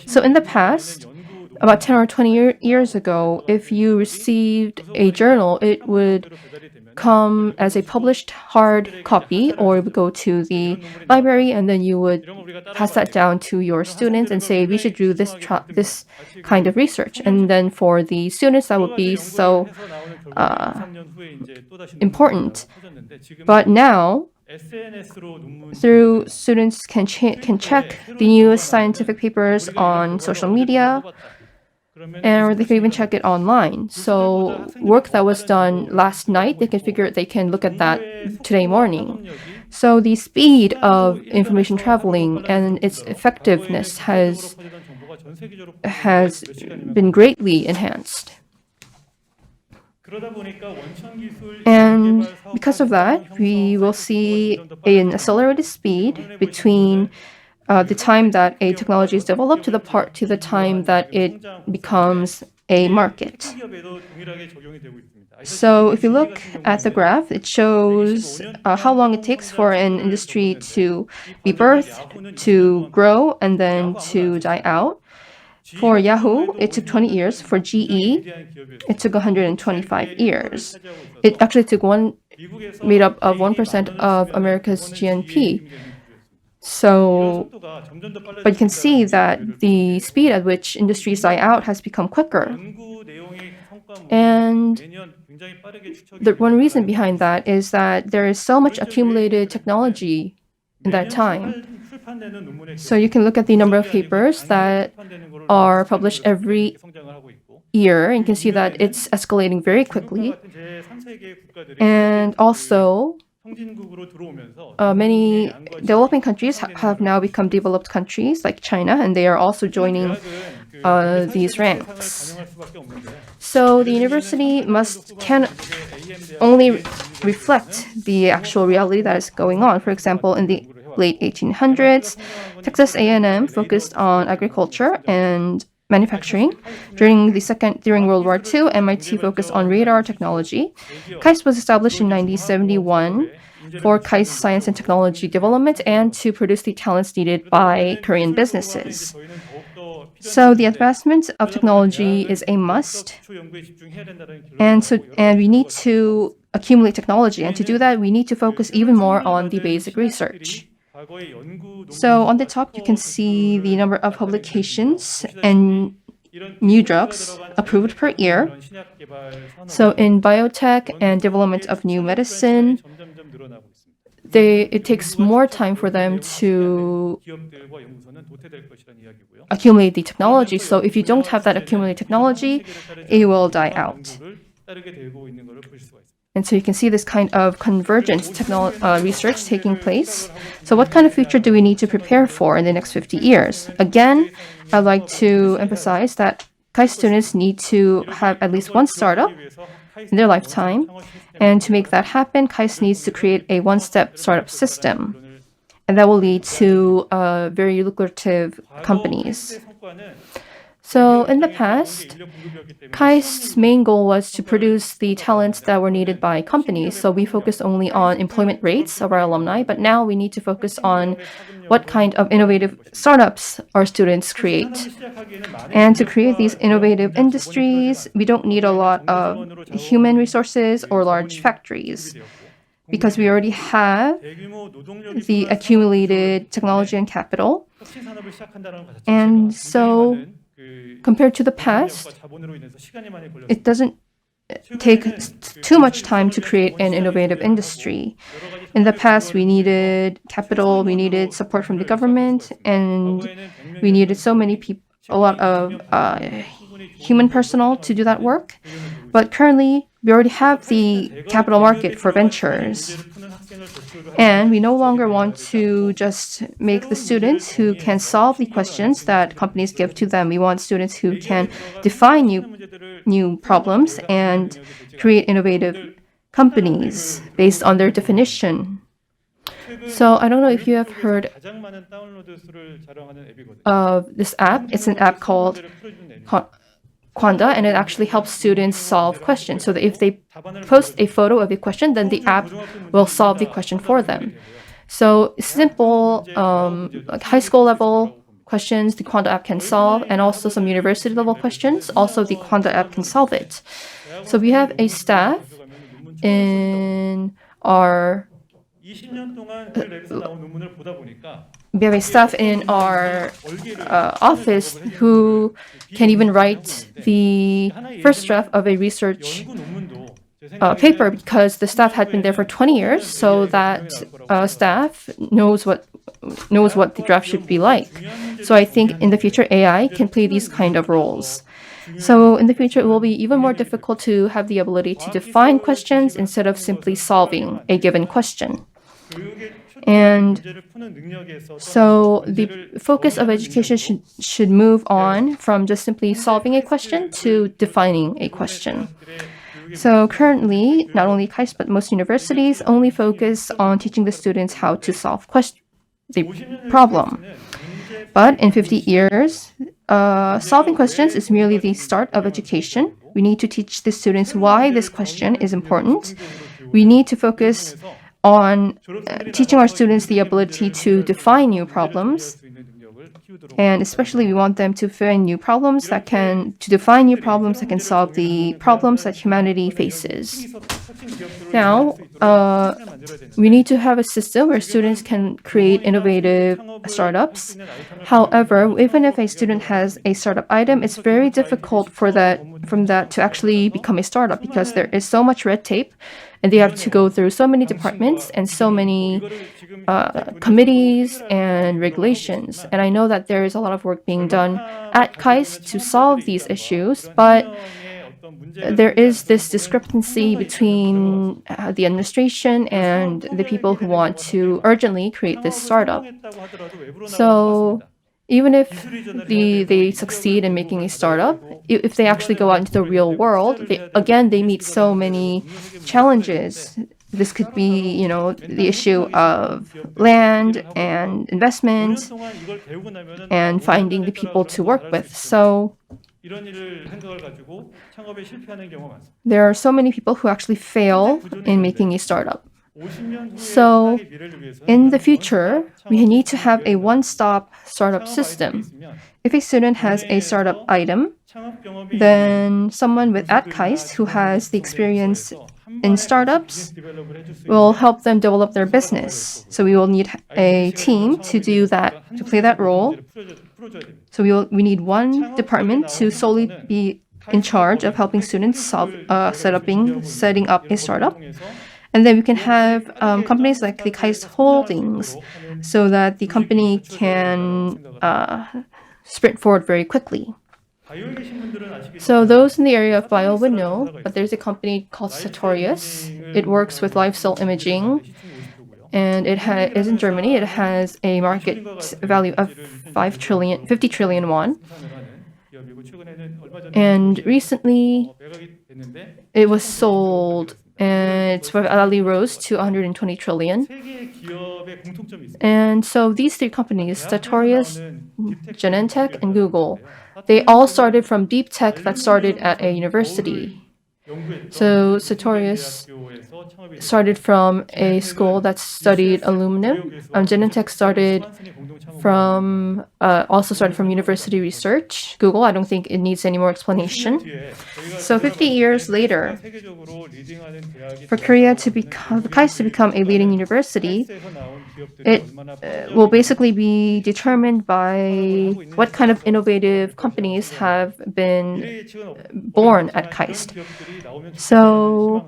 So in the past, about 10 or 20 years ago, if you received a journal, it would come as a published hard copy, or it would go to the library, and then you would pass that down to your students and say, we should do this kind of research. And then for the students, that would be so important. But now, through students can check the newest scientific papers on social media, or they can even check it online. So work that was done last night, they can look at that today morning. So the speed of information traveling and its effectiveness has been greatly enhanced. And because of that, we will see an accelerated speed between the time that a technology is developed to the time that it becomes a market. So if you look at the graph, it shows how long it takes for an industry to be birthed, to grow, and then to die out. For Yahoo, it took 20 years. For GE, it took 125 years. It actually made up of 1% of America's GNP. So, but you can see that the speed at which industries die out has become quicker. And the one reason behind that is that there is so much accumulated technology in that time. So you can look at the number of papers that are published every year, and you can see that it's escalating very quickly. And also, many developing countries have now become developed countries like China, and they are also joining these ranks. So the university can only reflect the actual reality that is going on. For example, in the late 1800s, Texas A&M focused on agriculture and manufacturing. During World War II, MIT focused on radar technology. KAIST was established in 1971 for KAIST science and technology development and to produce the talents needed by Korean businesses. So the advancement of technology is a must, and we need to accumulate technology, and to do that, we need to focus even more on the basic research. So on the top, you can see the number of publications and new drugs approved per year. So in biotech and development of new medicine, it takes more time for them to accumulate the technology. So if you don't have that accumulated technology, it will die out. And so you can see this kind of convergent research taking place. So what kind of future do we need to prepare for in the next 50 years? Again, I'd like to emphasize that KAIST students need to have at least one startup in their lifetime. And to make that happen, KAIST needs to create a one-step startup system. And that will lead to very lucrative companies. So in the past, KAIST's main goal was to produce the talents that were needed by companies. So we focused only on employment rates of our alumni, but now we need to focus on what kind of innovative startups our students create. And to create these innovative industries, we don't need a lot of human resources or large factories, because we already have the accumulated technology and capital. And so compared to the past, it doesn't take too much time to create an innovative industry. In the past, we needed capital, we needed support from the government, and we needed a lot of human personnel to do that work. But currently, we already have the capital market for ventures. And we no longer want to just make the students who can solve the questions that companies give to them. We want students who can define new problems and create innovative companies based on their definition. So I don't know if you have heard of this app. It's an app called Kwanda, and it actually helps students solve questions. So that if they post a photo of a question, then the app will solve the question for them. So simple, like high school level questions, the Kwanda app can solve, and also some university level questions, also the Kwanda app can solve it. So we have a staff in our office who can even write the first draft of a research paper, because the staff had been there for 20 years, so that staff knows what the draft should be like. So I think in the future, AI can play these kind of roles. So in the future, it will be even more difficult to have the ability to define questions instead of simply solving a given question. And so the focus of education should move on from just simply solving a question to defining a question. So currently, not only KAIST, but most universities only focus on teaching the students how to solve the problem. But in 50 years, solving questions is merely the start of education. We need to teach the students why this question is important. We need to focus on teaching our students the ability to define new problems. And especially we want them to find new problems to define new problems that can solve the problems that humanity faces. Now, we need to have a system where students can create innovative startups. However, even if a student has a startup item, it's very difficult from that to actually become a startup because there is so much red tape and they have to go through so many departments and so many committees and regulations. And I know that there is a lot of work being done at KAIST to solve these issues, but there is this discrepancy between the administration and the people who want to urgently create this startup. So even if they succeed in making a startup, if they actually go out into the real world, they meet so many challenges. This could be, the issue of land and investment and finding the people to work with. So there are so many people who actually fail in making a startup. So in the future, we need to have a one-stop startup system. If a student has a startup item, then someone at KAIST who has the experience in startups will help them develop their business. So we will need a team to do that, to play that role. So we need one department to solely be in charge of helping students setting up a startup. And then we can have companies like the KAIST Holdings so that the company can sprint forward very quickly. So those in the area of bio would know, but there's a company called Sartorius. It works with live cell imaging, and it is in Germany. It has a market value of 50 trillion won. And recently, it was sold, and its value rose to 120 trillion. And so these three companies, Sartorius, Genentech, and Google, they all started from deep tech that started at a university. So Sartorius started from a school that studied aluminum. Genentech also started from university research. Google, I don't think it needs any more explanation. So 50 years later, for KAIST to become a leading university, it will basically be determined by what kind of innovative companies have been born at KAIST. So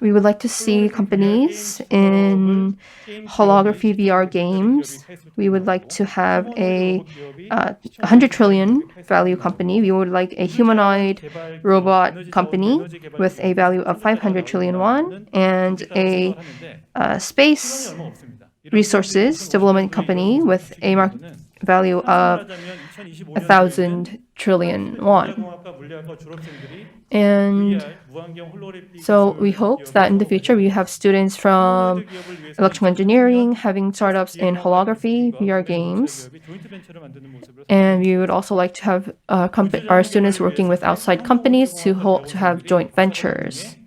we would like to see companies in holography VR games. We would like to have a 100 trillion value company. We would like a humanoid robot company with a value of 500 trillion won and a space resources development company with a market value of 1,000 trillion won. And so we hope that in the future we have students from electrical engineering having startups in holography, VR games. And we would also like to have our students working with outside companies to have joint ventures.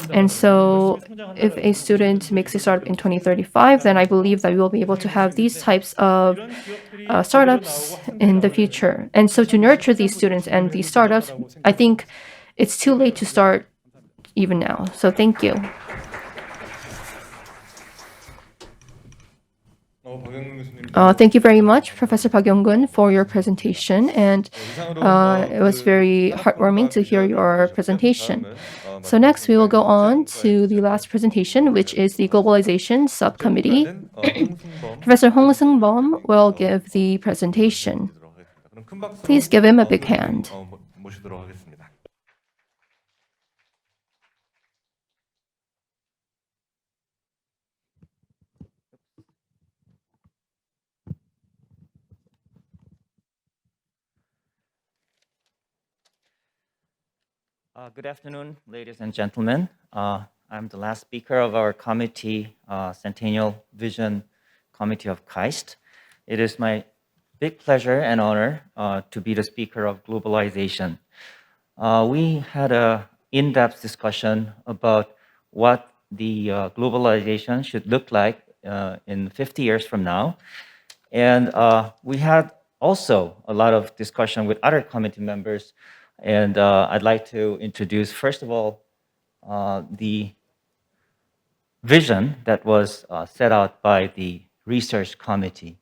And so if a student makes a startup in 2035, then I believe that we will be able to have these types of startups in the future. And so to nurture these students and these startups, I think it's too late to start even now. So thank you. Thank you very much, Professor Park Young-gun, for your presentation, and it was very heartwarming to hear your presentation. So next, we will go on to the last presentation, which is the Globalization Subcommittee. Professor Hong Seung-bom will give the presentation. Please give him a big hand. Good afternoon, ladies and gentlemen. I'm the last speaker of our committee, Centennial Vision Committee of KAIST. It is my big pleasure and honor to be the speaker of globalization. We had an in-depth discussion about what the globalization should look like in 50 years from now. And we had also a lot of discussion with other committee members. And I'd like to introduce, first of all, the vision that was set out by the research committee.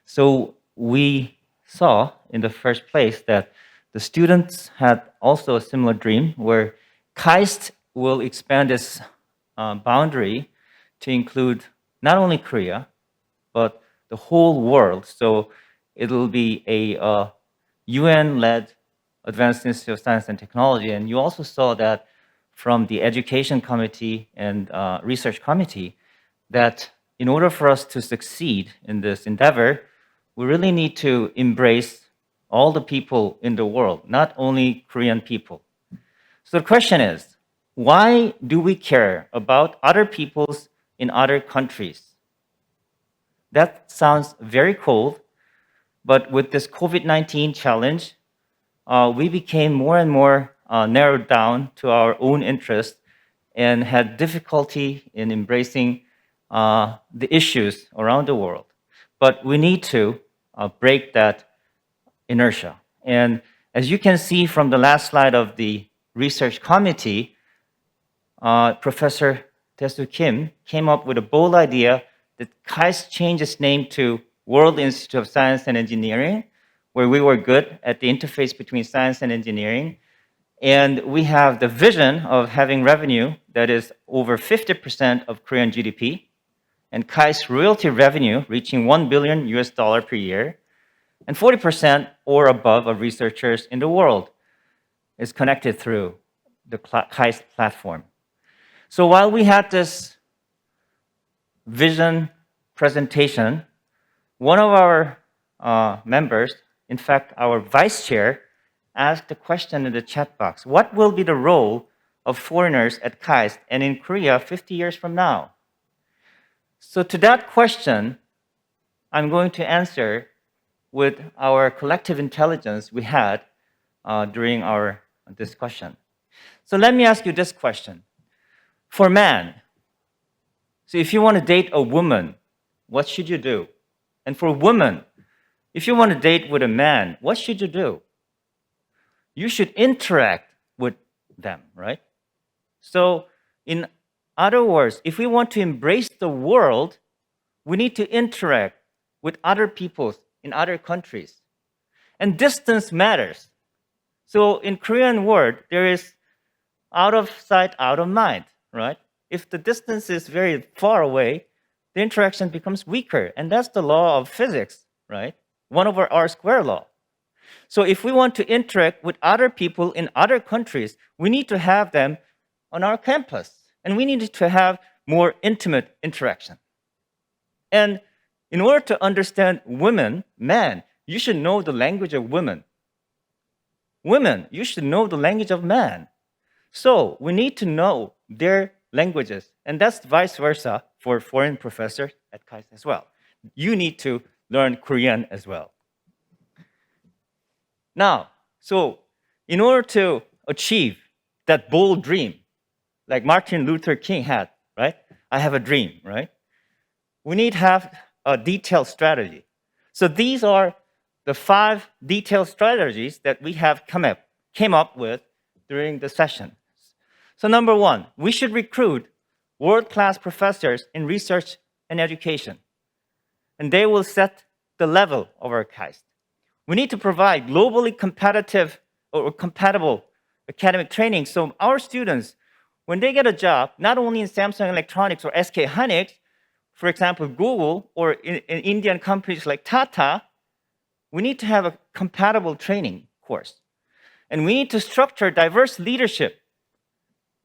So we saw in the first place that the students had also a similar dream where KAIST will expand its boundary to include not only Korea, but the whole world. So it'll be a UN-led Advanced Institute of Science and Technology. And you also saw that from the Education Committee and Research Committee, that in order for us to succeed in this endeavor, we really need to embrace all the people in the world, not only Korean people. So the question is, why do we care about other peoples in other countries? That sounds very cold, but with this COVID-19 challenge, we became more and more narrowed down to our own interests and had difficulty in embracing the issues around the world. But we need to break that inertia. And as you can see from the last slide of the research committee, Professor Tae-Soo Kim came up with a bold idea that KAIST change its name to World Institute of Science and Engineering, where we were good at the interface between science and engineering. And we have the vision of having revenue that is over 50% of Korean GDP, and KAIST royalty revenue reaching $1 billion per year, and 40% or above of researchers in the world is connected through the KAIST platform. So while we had this vision presentation, one of our members, in fact, our vice chair, asked a question in the chat box. What will be the role of foreigners at KAIST and in Korea 50 years from now? So to that question, I'm going to answer with our collective intelligence we had during our discussion. So let me ask you this question. For man, so if you want to date a woman, what should you do? And for women, if you want to date with a man, what should you do? You should interact with them, right? So in other words, if we want to embrace the world, we need to interact with other peoples in other countries. And distance matters. So in Korean word, there is out of sight, out of mind, right? If the distance is very far away, the interaction becomes weaker. And that's the law of physics, right? 1 over r square law. So if we want to interact with other people in other countries, we need to have them on our campus. And we need to have more intimate interaction. And in order to understand women, men, you should know the language of women. Women, you should know the language of men. So we need to know their languages. And that's vice versa for foreign professors at KAIST as well. You need to learn Korean as well. Now, so in order to achieve that bold dream, like Martin Luther King had, right? I have a dream, right? We need to have a detailed strategy. So these are the 5 detailed strategies that we have came up with during the session. So number 1, we should recruit world-class professors in research and education. And they will set the level of our KAIST. We need to provide globally competitive or compatible academic training so our students, when they get a job, not only in Samsung Electronics or SK Hynix, for example, Google, or in Indian companies like Tata, we need to have a compatible training course. And we need to structure diverse leadership,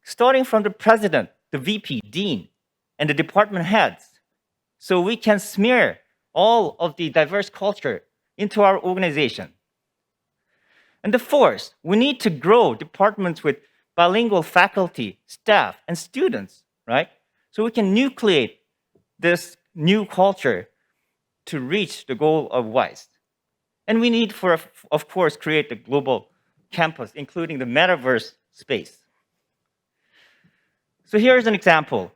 starting from the president, the VP, dean, and the department heads, so we can smear all of the diverse culture into our organization. And the 4th, we need to grow departments with bilingual faculty, staff, and students, right? So we can nucleate this new culture to reach the goal of WISE. And we need, of course, create the global campus, including the metaverse space. So here's an example.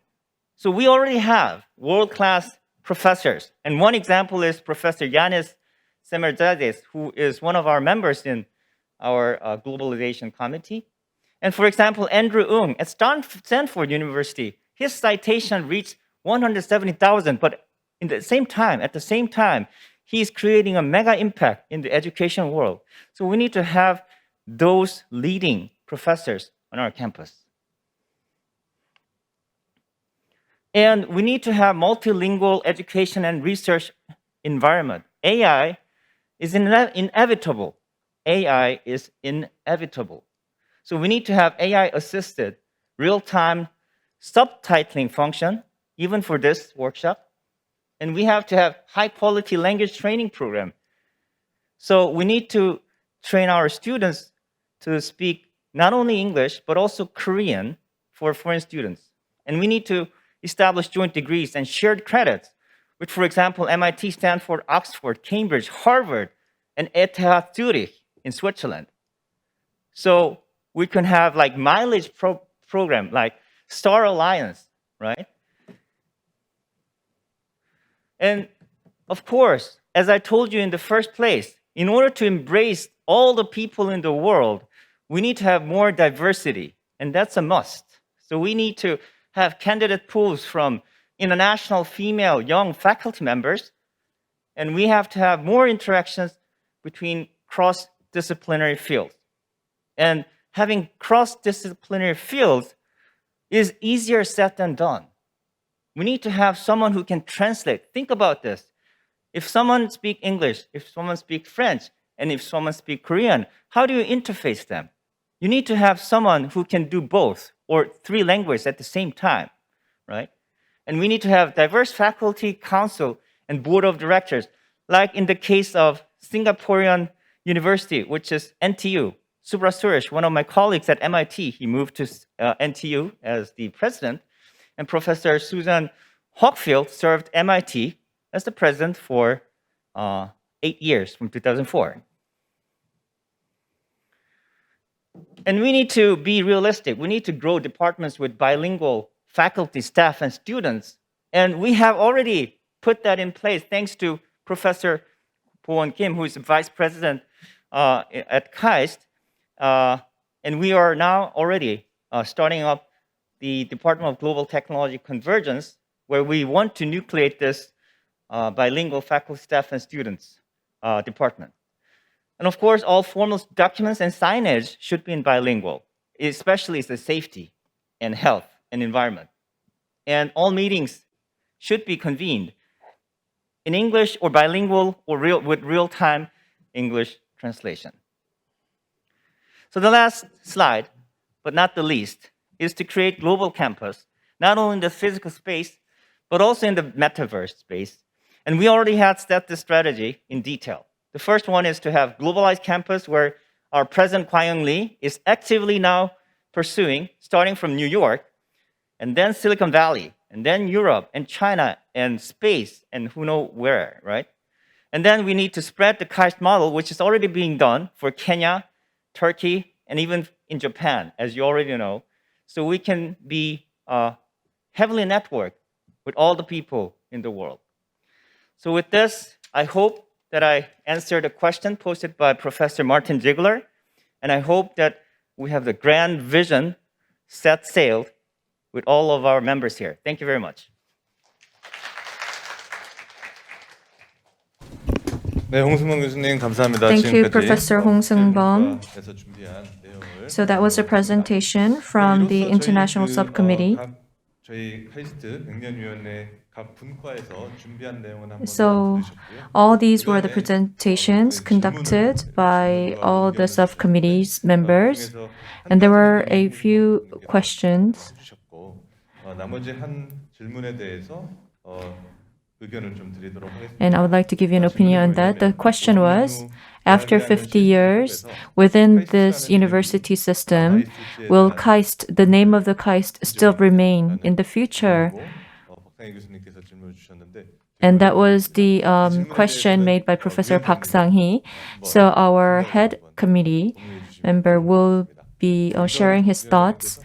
So we already have world-class professors. And one example is Professor Yanis Semerzadis, who is one of our members in our Globalization Committee. And for example, Andrew Ng at Stanford University, his citation reached 170,000, but at the same time, he's creating a mega impact in the education world. So we need to have those leading professors on our campus. And we need to have multilingual education and research environment. AI is inevitable. AI is inevitable. So we need to have AI-assisted real-time subtitling function, even for this workshop. And we have to have high-quality language training program. So we need to train our students to speak not only English, but also Korean for foreign students. And we need to establish joint degrees and shared credits, which, for example, MIT, Stanford, Oxford, Cambridge, Harvard, and ETH Zurich in Switzerland. So we can have like mileage program, like Star Alliance, right? And of course, as I told you in the first place, in order to embrace all the people in the world, we need to have more diversity, and that's a must. So we need to have candidate pools from international female young faculty members, and we have to have more interactions between cross-disciplinary fields. And having cross-disciplinary fields is easier said than done. We need to have someone who can translate. Think about this. If someone speaks English, if someone speaks French, and if someone speaks Korean, how do you interface them? You need to have someone who can do both or 3 languages at the same time, right? And we need to have diverse faculty, council, and board of directors, like in the case of Singaporean University, which is NTU. Subra Suresh, one of my colleagues at MIT, he moved to NTU as the president, and Professor Susan Hockfield served MIT as the president for 8 years, from 2004. And we need to be realistic. We need to grow departments with bilingual faculty, staff, and students. And we have already put that in place thanks to Professor Bo-won Kim, who is the vice president at KAIST. And we are now already starting up the Department of Global Technology Convergence, where we want to nucleate this bilingual faculty, staff, and students department. And of course, all formal documents and signage should be in bilingual, especially the safety and health and environment. And all meetings should be convened in English or bilingual or with real-time English translation. So the last slide, but not the least, is to create global campus, not only in the physical space, but also in the metaverse space. And we already had set this strategy in detail. The first one is to have globalized campus, where our president, Kwang Lee, is actively now pursuing, starting from New York, and then Silicon Valley, and then Europe, and China, and space, and who knows where, right? And then we need to spread the KAIST model, which is already being done for Kenya, Turkey, and even in Japan, as you already know, so we can be heavily networked with all the people in the world. So with this, I hope that I answered a question posted by Professor Martin Ziegler, and I hope that we have the grand vision set sail with all of our members here. Thank you very much. 네, 홍승범 교수님 감사합니다. Thank you, 지금까지 Professor Hong Seung-bom. 에서 준비한 내용을 So that was a presentation from the International Subcommittee. 저희 카이스트 백년위원회 각 분과에서 준비한 내용은 한번 So 들으셨고요. all these were the presentations conducted by all the subcommittees members, and there were a few questions. 해주셨고, 나머지 한 질문에 대해서 의견을 좀 드리도록 하겠습니다. And I would like to give you an opinion on that. The question was, after 50 years, within this university system, will KAIST, the name of the KAIST, still remain in the future? 박상희 교수님께서 질문을 주셨는데, And that was the question made by Professor Park Sang-hee. So our head committee member will be sharing his thoughts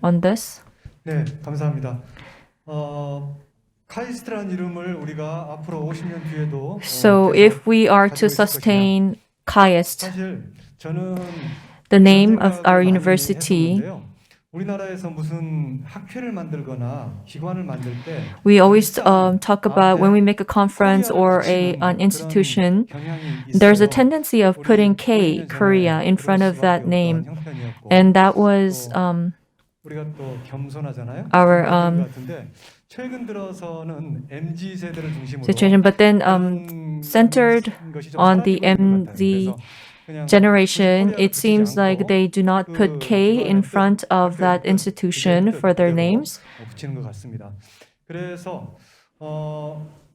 on this. 네, 감사합니다. 카이스트라는 이름을 우리가 앞으로 50년 뒤에도 So if we are to sustain KAIST, 사실 저는 the name 그런 of our 생각을 많이 university, 했었는데요. 우리나라에서 무슨 학회를 만들거나 기관을 만들 때 we always talk about when we make a conference or an institution, there's a tendency of putting K, Korea, in front of that name. And that was 우리가 또 겸손하잖아요. our 같은데 최근 들어서는 MZ 세대를 중심으로 situation. But then 그런 centered 것이 좀 on the 사라지고 있는 것 같아요. MZ 그래서 그냥 generation, it 굳이 seems 코리아를 like 붙이지 they do not 않고 put 그 K in 기관의 front of 뜻, that 학교의 뜻, institution 그게 for their 뜻대로 names. 붙이는 것 같습니다. 그래서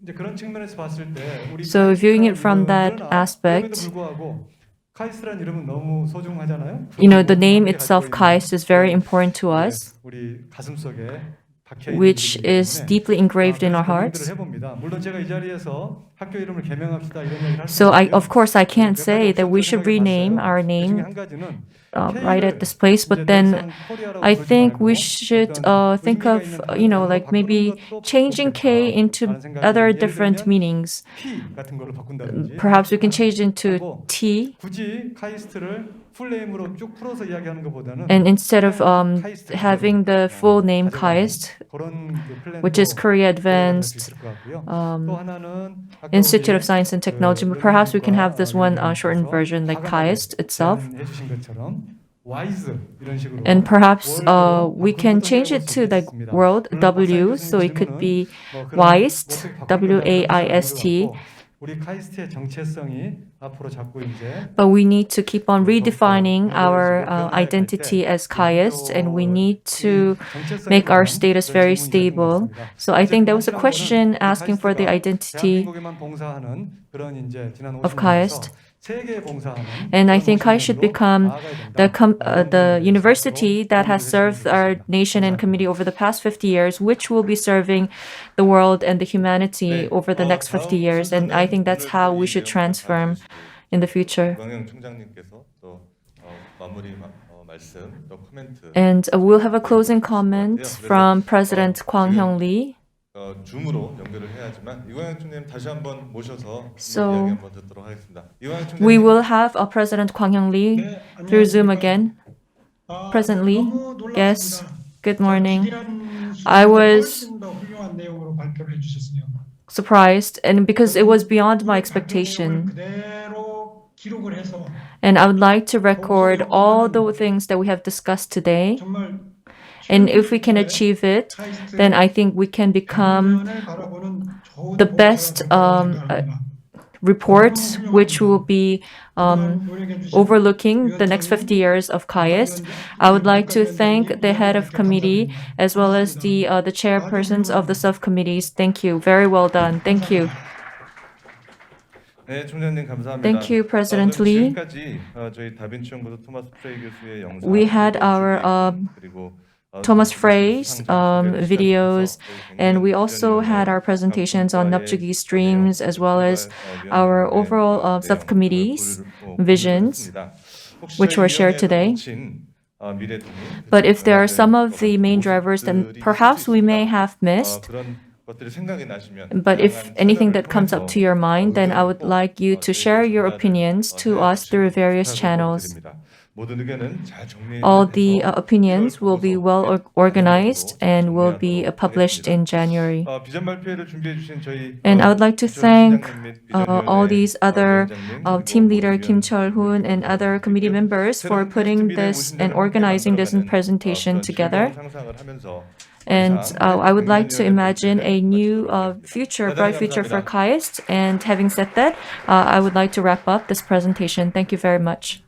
이제 그런 측면에서 봤을 때 우리 So viewing it from 카이스트라는 that 그러나 aspect, 그럼에도 불구하고 카이스트라는 이름은 너무 소중하잖아요. you know, the name 우리가 itself, 가지고 있는 KAIST, is very important to 네, us, 우리 가슴속에 박혀 있는 which 이름이기 is 때문에 deeply engraved in 그래서 our 고민들을 hearts. 해봅니다. 물론 제가 이 자리에서 학교 이름을 개명합시다 이런 얘기를 할 So 수는 of course, I can't 몇 가지 say that we 옵션들을 should 생각해 rename 봤어요. our 그 중에 name 한 가지는 right at K를 this place, 이제 but 더 then 이상 코리아라고 I 부르지 think 말고 we should 어떤 think 의미가 of, 있는 you know, 다른 like 단어로 maybe 바꾸는 것도 changing K into 좋겠다라는 생각이 other 예를 different 들면 meanings. P 같은 걸로 바꾼다든지 Perhaps we can change into 하고 T, 굳이 카이스트를 풀네임으로 쭉 풀어서 이야기하는 것보다는 and instead of 그냥 카이스트 having the full name 가져가는 KAIST, 그런 그 플랜도 which is Korea 고려가 될 수 Advanced 있을 것 같고요. 또 하나는 아까 Institute 우리 of Science and Technology, but perhaps we can have this one shortened version like KAIST itself. 제안해 주신 것처럼 WISE 이런 식으로 And perhaps 월드로 we can change it to like World, W, so it could be WAIST, WAIST. 우리 카이스트의 정체성이 앞으로 자꾸 이제 But we need to keep on redefining our identity as KAIST, and we need to make our status very stable. So I think there was a question asking for the identity of KAIST. And I think KAIST should become the university that has served our nation and community over the past 50 years, which will be serving the world and the humanity over the next 50 years. And I think that's how we should transform in the future. And we'll have a closing comment from President Kwang Hyung Lee. 줌으로 연결을 해야 하지만 이광현 총장님 다시 한번 모셔서 So, 이야기 한번 듣도록 하겠습니다. 이광현 총장님. We will have President Kwang Hyung Lee through Zoom again. President Lee, yes, good morning. I was surprised, and because it was beyond my expectation. And I would like to record all the things that we have discussed today. And if we can achieve it, then I think we can become the best reports, which will be overlooking the next 50 years of KAIST. I would like to thank the head of committee as well as the chairpersons of the subcommittees. Thank you. Very well done. Thank you. 네, 총장님 감사합니다. Thank you, President Lee. 지금까지 저희 다빈치 연구소 토마스 프레이 교수의 영상 We had our 그리고 Thomas Frey's videos, and we also had our presentations on Napjugi streams as well as our overall subcommittees visions, which were shared today. But if there are some of the main drivers that perhaps we may have missed, but if anything that comes up to your mind, then I would like you to share your opinions to us through various channels. All the opinions will be well organized and will be published in January. And I would like to thank all these other team leader Kim Chul-hoon and other committee members for putting this and organizing this presentation together. And I would like to imagine a new future, bright future for KAIST. And having said that, I would like to wrap up this presentation. Thank you very much.